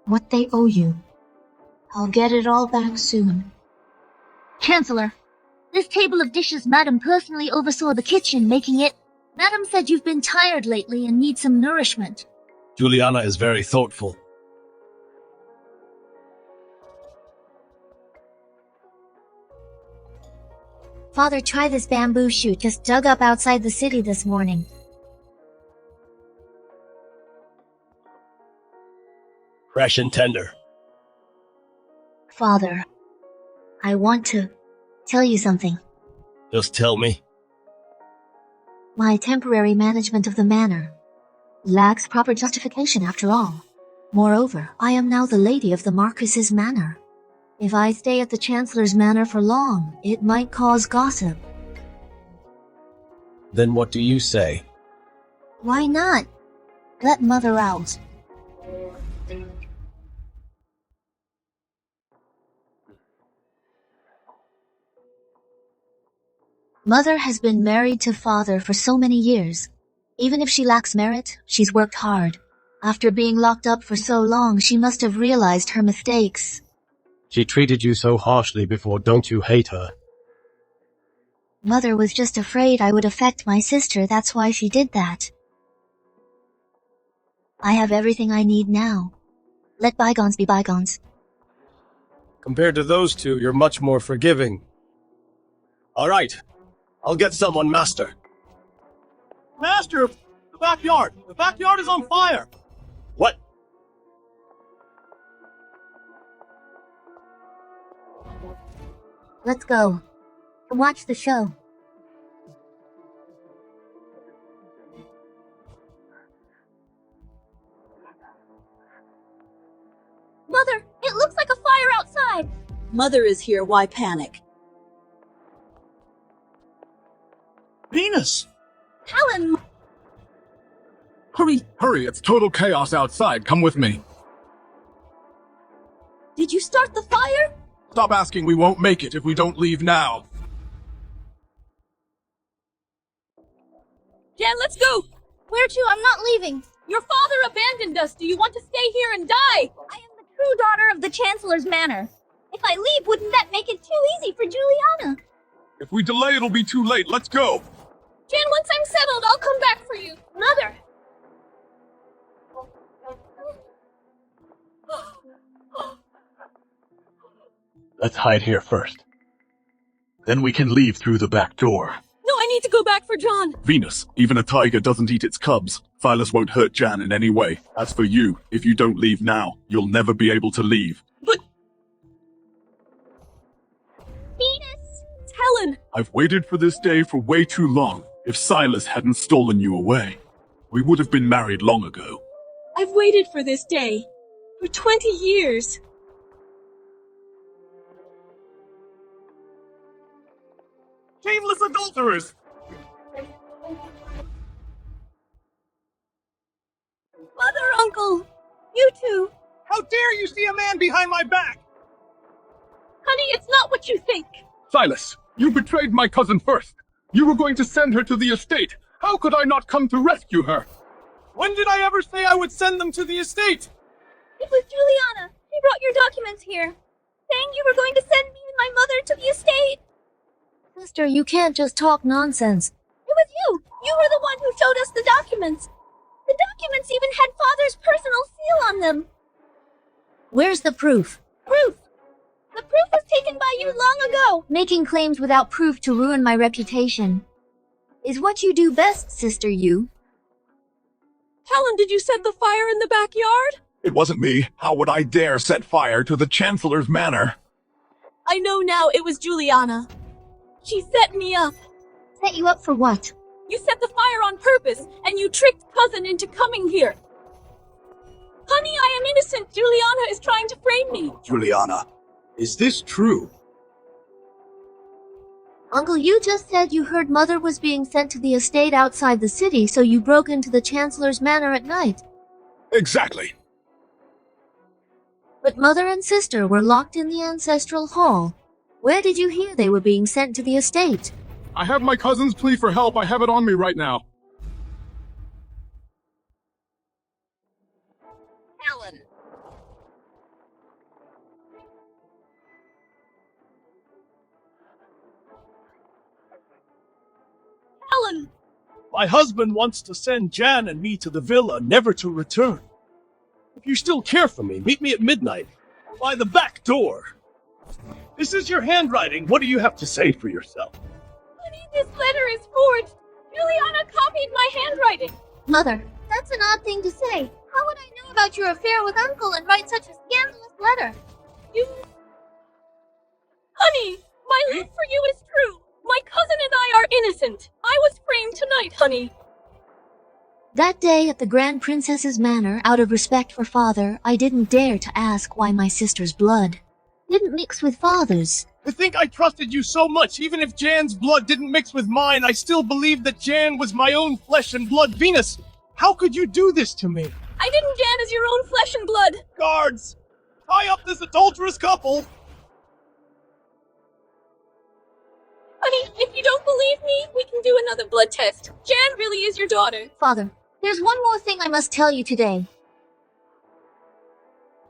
what they owe you. I'll get it all back soon. Chancellor, this table of dishes Madam personally oversaw the kitchen making it. Madam said you've been tired lately and need some nourishment. Juliana is very thoughtful. Father, try this bamboo shoot just dug up outside the city this morning. Fresh and tender. Father, I want to tell you something. Just tell me. My temporary management of the manor lacks proper justification after all. Moreover, I am now the lady of the Marquis's manor. If I stay at the Chancellor's manor for long, it might cause gossip. Then what do you say? Why not? Let Mother out. Mother has been married to Father for so many years. Even if she lacks merit, she's worked hard. After being locked up for so long, she must have realized her mistakes. She treated you so harshly before, don't you hate her? Mother was just afraid I would affect my sister, that's why she did that. I have everything I need now. Let bygones be bygones. Compared to those two, you're much more forgiving. All right. I'll get someone, Master. Master, the backyard! The backyard is on fire! What? Let's go. Watch the show. Mother, it looks like a fire outside. Mother is here, why panic? Venus! Helen! Hurry, it's total chaos outside. Come with me. Did you start the fire? Stop asking, we won't make it if we don't leave now. Jan, let's go! Where to? I'm not leaving. Your father abandoned us. Do you want to stay here and die? I am the true daughter of the Chancellor's manor. If I leave, wouldn't that make it too easy for Juliana? If we delay, it'll be too late. Let's go. Jan, once I'm settled, I'll come back for you. Mother! Let's hide here first. Then we can leave through the back door. No, I need to go back for John. Venus, even a tiger doesn't eat its cubs. Silas won't hurt Jan in any way. As for you, if you don't leave now, you'll never be able to leave. But... Venus! It's Helen! I've waited for this day for way too long. If Silas hadn't stolen you away, we would have been married long ago. I've waited for this day for 20 years. Shameless adulterers! Mother, Uncle! You two! How dare you see a man behind my back? Honey, it's not what you think! Silas, you betrayed my cousin first. You were going to send her to the estate. How could I not come to rescue her? When did I ever say I would send them to the estate? It was Juliana. She brought your documents here, saying you were going to send me and my mother to the estate. Sister, you can't just talk nonsense. It was you! You were the one who showed us the documents. The documents even had Father's personal seal on them. Where's the proof? Proof! The proof was taken by you long ago! Making claims without proof to ruin my reputation is what you do best, Sister you. Helen, did you set the fire in the backyard? It wasn't me. How would I dare set fire to the Chancellor's manor? I know now, it was Juliana. She set me up. Set you up for what? You set the fire on purpose, and you tricked cousin into coming here. Honey, I am innocent. Juliana is trying to frame me. Juliana, is this true? Uncle, you just said you heard Mother was being sent to the estate outside the city, so you broke into the Chancellor's manor at night. Exactly. But Mother and sister were locked in the ancestral hall. Where did you hear they were being sent to the estate? I have my cousin's plea for help. I have it on me right now. Helen. Helen! My husband wants to send Jan and me to the villa, never to return. If you still care for me, meet me at midnight, by the back door. This is your handwriting. What do you have to say for yourself? Honey, this letter is forged. Juliana copied my handwriting. Mother, that's an odd thing to say. How would I know about your affair with Uncle and write such a scandalous letter? You... Honey, my love for you is true. My cousin and I are innocent. I was framed tonight, honey. That day at the Grand Princess's manor, out of respect for Father, I didn't dare to ask why my sister's blood didn't mix with Father's. To think I trusted you so much, even if Jan's blood didn't mix with mine, I still believed that Jan was my own flesh and blood. Venus, how could you do this to me? I didn't Jan as your own flesh and blood. Guards, tie up this adulterous couple. Honey, if you don't believe me, we can do another blood test. Jan really is your daughter. Father, there's one more thing I must tell you today.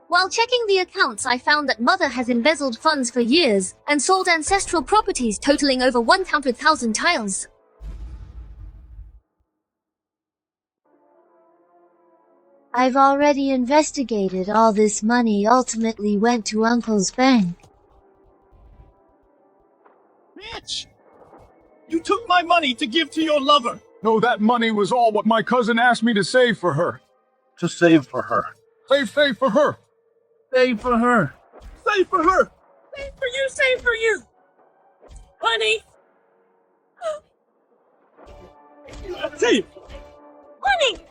While checking the accounts, I found that Mother has embezzled funds for years and sold ancestral properties totaling over 100,000 tiles. I've already investigated. All this money ultimately went to Uncle's bank. Bitch! You took my money to give to your lover. No, that money was all what my cousin asked me to save for her. To save for her. Save for her. Save for her. Save for her. Save for you, save for you. Honey. Save. Honey!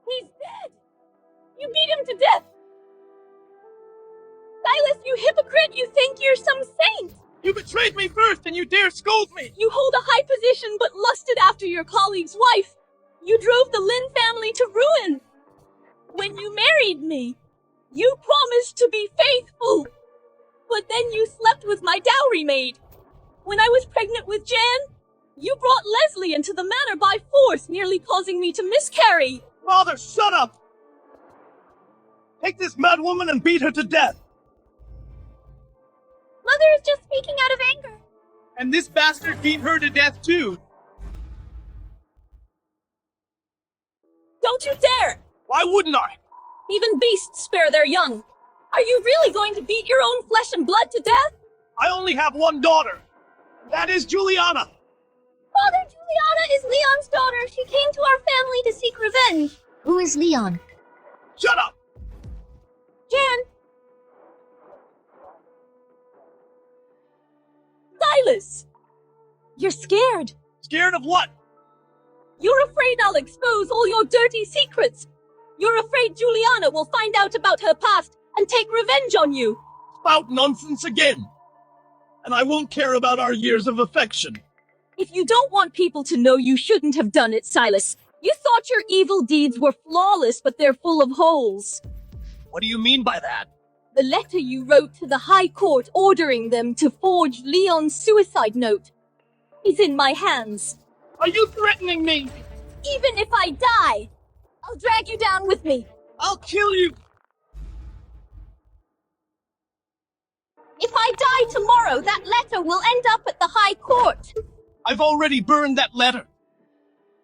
He's dead! You beat him to death! Silas, you hypocrite! You think you're some saint! You betrayed me first, and you dare scold me! You hold a high position, but lusted after your colleague's wife! You drove the Lin family to ruin! When you married me, you promised to be faithful! But then you slept with my dowry maid! When I was pregnant with Jan, you brought Leslie into the manor by force, nearly causing me to miscarry! Father, shut up! Take this mad woman and beat her to death! Mother is just speaking out of anger. And this bastard beat her to death too! Don't you dare! Why wouldn't I? Even beasts spare their young. Are you really going to beat your own flesh and blood to death? I only have one daughter. That is Juliana. Father, Juliana is Leon's daughter. She came to our family to seek revenge. Who is Leon? Shut up! Jan! Silas! You're scared. Scared of what? You're afraid I'll expose all your dirty secrets. You're afraid Juliana will find out about her past and take revenge on you. Spout nonsense again. And I won't care about our years of affection. If you don't want people to know, you shouldn't have done it, Silas. You thought your evil deeds were flawless, but they're full of holes. What do you mean by that? The letter you wrote to the High Court ordering them to forge Leon's suicide note is in my hands. Are you threatening me? Even if I die, I'll drag you down with me. I'll kill you. If I die tomorrow, that letter will end up at the High Court. I've already burned that letter.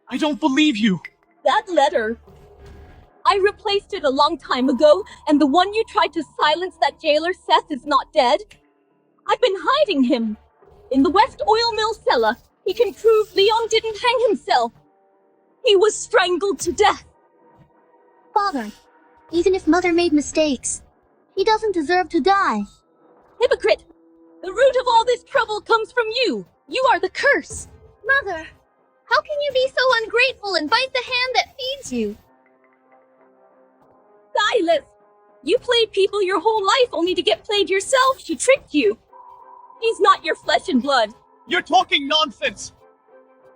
I don't believe you. That letter? I I replaced it a long time ago, and the one you tried to silence, that jailer Seth, is not dead. I've been hiding him. In the West Oil Mill cellar, he can prove Leon didn't hang himself. He was strangled to death. Father, even if Mother made mistakes, he doesn't deserve to die. Hypocrite! The root of all this trouble comes from you. You are the curse. Mother, how can you be so ungrateful and bite the hand that feeds you? Silas! You played people your whole life only to get played yourself. She tricked you. He's not your flesh and blood. You're talking nonsense!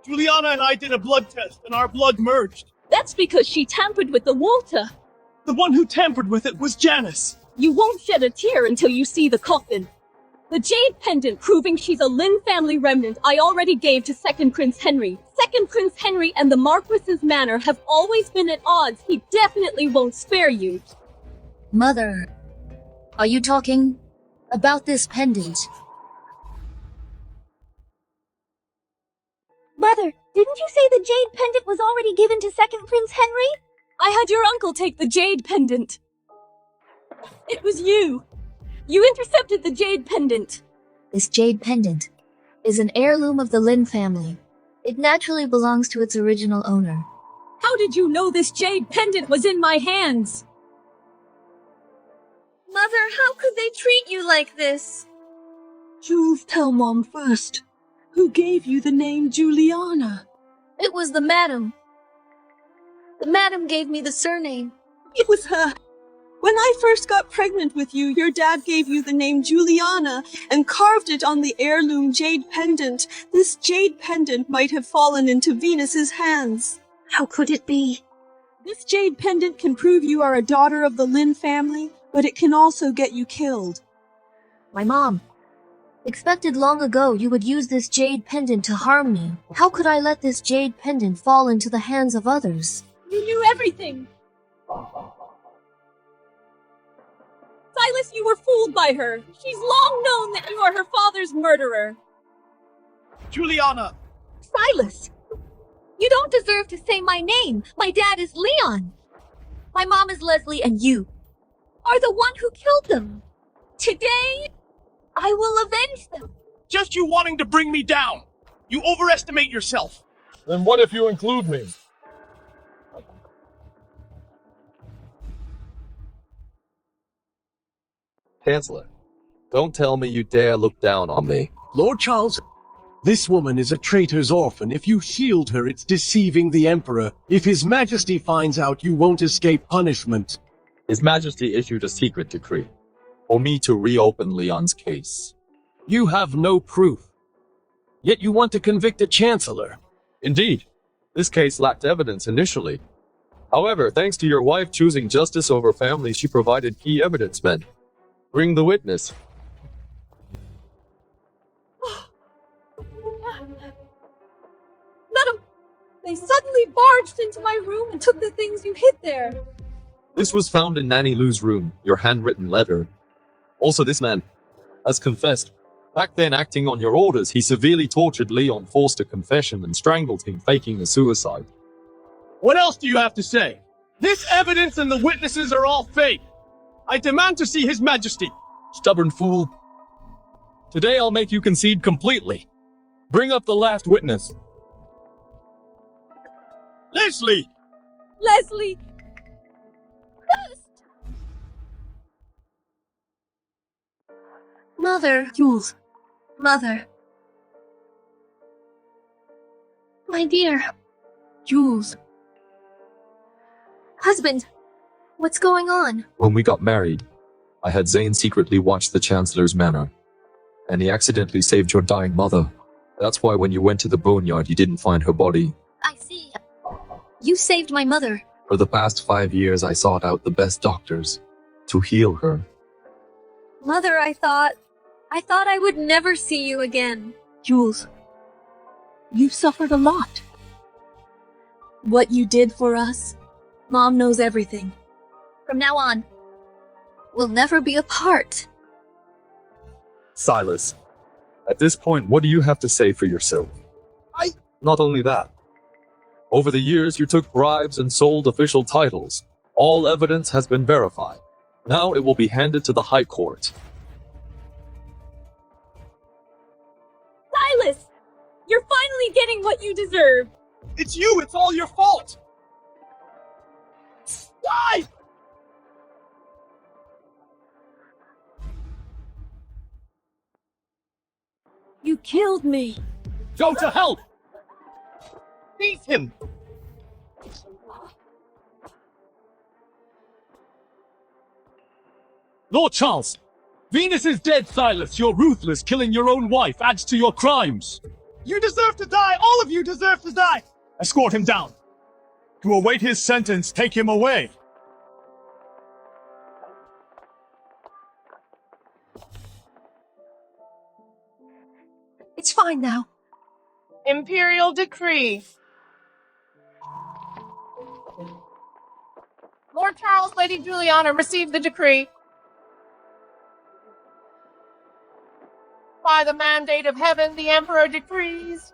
Juliana and I did a blood test, and our blood merged. That's because she tampered with the water. The one who tampered with it was Janice. You won't shed a tear until you see the coffin. The jade pendant proving she's a Lynn family remnant I already gave to Second Prince Henry. Second Prince Henry and the Marquis's manor have always been at odds. He definitely won't spare you. Mother, are you talking about this pendant? Mother, didn't you say the jade pendant was already given to Second Prince Henry? I had your uncle take the jade pendant. It was you. You intercepted the jade pendant. This jade pendant is an heirloom of the Lin family. It naturally belongs to its original owner. How did you know this jade pendant was in my hands? Mother, how could they treat you like this? Jules, tell Mom first. Who gave you the name Juliana? It was the madam. The madam gave me the surname. It was her. When I first got pregnant with you, your dad gave you the name Juliana and carved it on the heirloom jade pendant. This jade pendant might have fallen into Venus's hands. How could it be? This jade pendant can prove you are a daughter of the Lin family, but it can also get you killed. My mom expected long ago you would use this jade pendant to harm me. How could I let this jade pendant fall into the hands of others? You knew everything. Silas, you were fooled by her. She's long known that you are her father's murderer. Juliana! Silas! You don't deserve to say my name. My dad is Leon. My mom is Leslie, and you are the one who killed them. Today, I will avenge them. Just you wanting to bring me down. You overestimate yourself. Then what if you include me? Chancellor, don't tell me you dare look down on me. Lord Charles, this woman is a traitor's orphan. If you shield her, it's deceiving the Emperor. If His Majesty finds out, you won't escape punishment. His Majesty issued a secret decree for me to reopen Leon's case. You have no proof. Yet you want to convict a chancellor. Indeed, this case lacked evidence initially. However, thanks to your wife choosing justice over family, she provided key evidence men. Bring the witness. Madam, they suddenly barged into my room and took the things you hid there. This was found in Nanny Lou's room, your handwritten letter. Also, this man has confessed. Back then, acting on your orders, he severely tortured Leon, forced a confession, and strangled him, faking a suicide. What else do you have to say? This evidence and the witnesses are all fake. I demand to see His Majesty. Stubborn fool. Today I'll make you concede completely. Bring up the last witness. Leslie! Leslie! Mother. Jules. Mother. My dear. Jules. Husband. What's going on? When we got married, I had Zane secretly watch the Chancellor's manor, and he accidentally saved your dying mother. That's why when you went to the boneyard, you didn't find her body. I see. You saved my mother. For the past 5 years, I sought out the best doctors to heal her. Mother, I thought I would never see you again. Jules, you've suffered a lot. What you did for us, Mom knows everything. From now on, we'll never be apart. Silas, at this point, what do you have to say for yourself? Not only that, over the years you took bribes and sold official titles, All evidence has been verified. Now it will be handed to the High Court. Silas! You're finally getting what you deserve! It's you! It's all your fault! Die! You killed me! Go to hell! Seize him! Lord Charles! Venus is dead, Silas! You're ruthless! Killing your own wife adds to your crimes! You deserve to die! All of you deserve to die! Escort him down. To await his sentence, take him away. It's fine now. Imperial decree. Lord Charles, Lady Juliana, receive the decree. By the mandate of heaven, the Emperor decrees.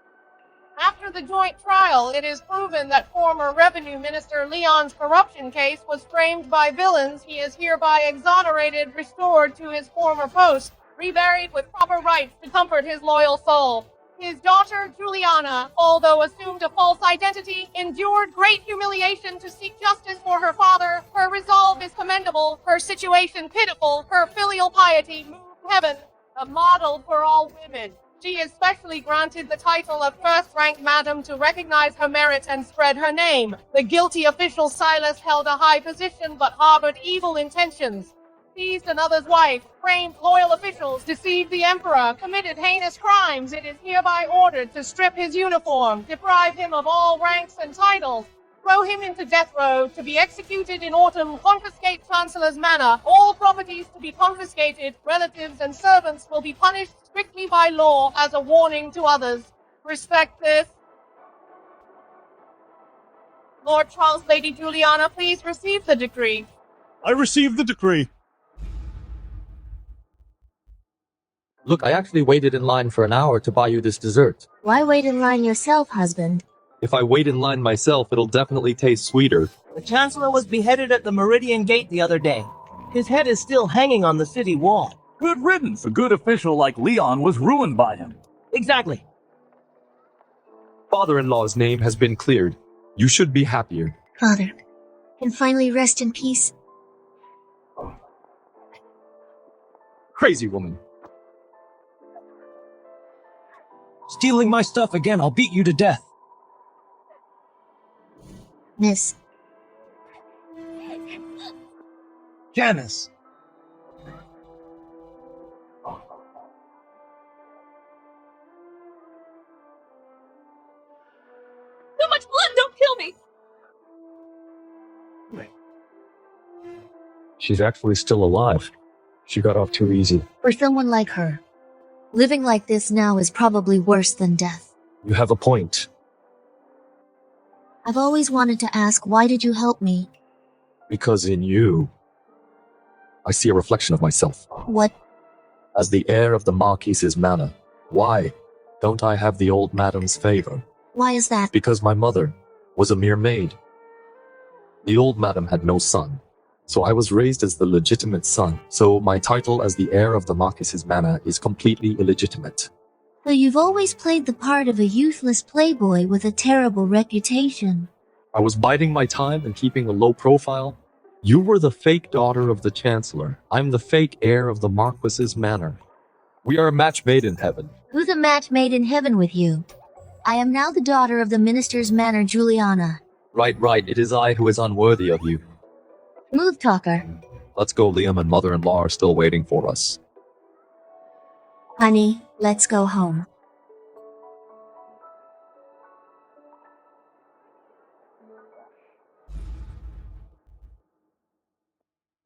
After the joint trial, it is proven that former Revenue Minister Leon's corruption case was framed by villains. He is hereby exonerated, restored to his former post, reburied with proper rites to comfort his loyal soul. His daughter, Juliana, although assumed a false identity, endured great humiliation to seek justice for her father. Her resolve is commendable, her situation pitiful, her filial piety moved heaven, a model for all women. She is specially granted the title of first-rank madam to recognize her merit and spread her name. The guilty official Silas held a high position but harbored evil intentions. Seized another's wife, framed loyal officials, deceived the emperor, committed heinous crimes. It is hereby ordered to strip his uniform, deprive him of all ranks and titles, throw him into death row, to be executed in autumn, confiscate Chancellor's manor, all properties to be confiscated, relatives and servants will be punished strictly by law as a warning to others. Respect this. Lord Charles, Lady Juliana, please receive the decree. I receive the decree. Look, I actually waited in line for an hour to buy you this dessert. Why wait in line yourself, husband? If I wait in line myself, it'll definitely taste sweeter. The Chancellor was beheaded at the Meridian Gate the other day. His head is still hanging on the city wall. Good riddance. A good official like Leon was ruined by him. Exactly. Father-in-law's name has been cleared. You should be happier. Father, can finally rest in peace. Crazy woman. Stealing my stuff again, I'll beat you to death. Miss. Janice. Too much blood, don't kill me! She's actually still alive. She got off too easy. For someone like her, living like this now is probably worse than death. You have a point. I've always wanted to ask, why did you help me? Because in you, I see a reflection of myself. What? As the heir of the Marquis's manor. Why don't I have the old madam's favor? Why is that? Because my mother was a mere maid. The old madam had no son, so I was raised as the legitimate son. So my title as the heir of the Marquis's manor is completely illegitimate. So you've always played the part of a useless playboy with a terrible reputation. I was biding my time and keeping a low profile. You were the fake daughter of the Chancellor. I'm the fake heir of the Marquis's manor. We are a match made in heaven. Who's a match made in heaven with you? I am now the daughter of the minister's manor, Juliana. Right. It is I who is unworthy of you. Smooth talker. Let's go. Liam and mother-in-law are still waiting for us. Honey, let's go home.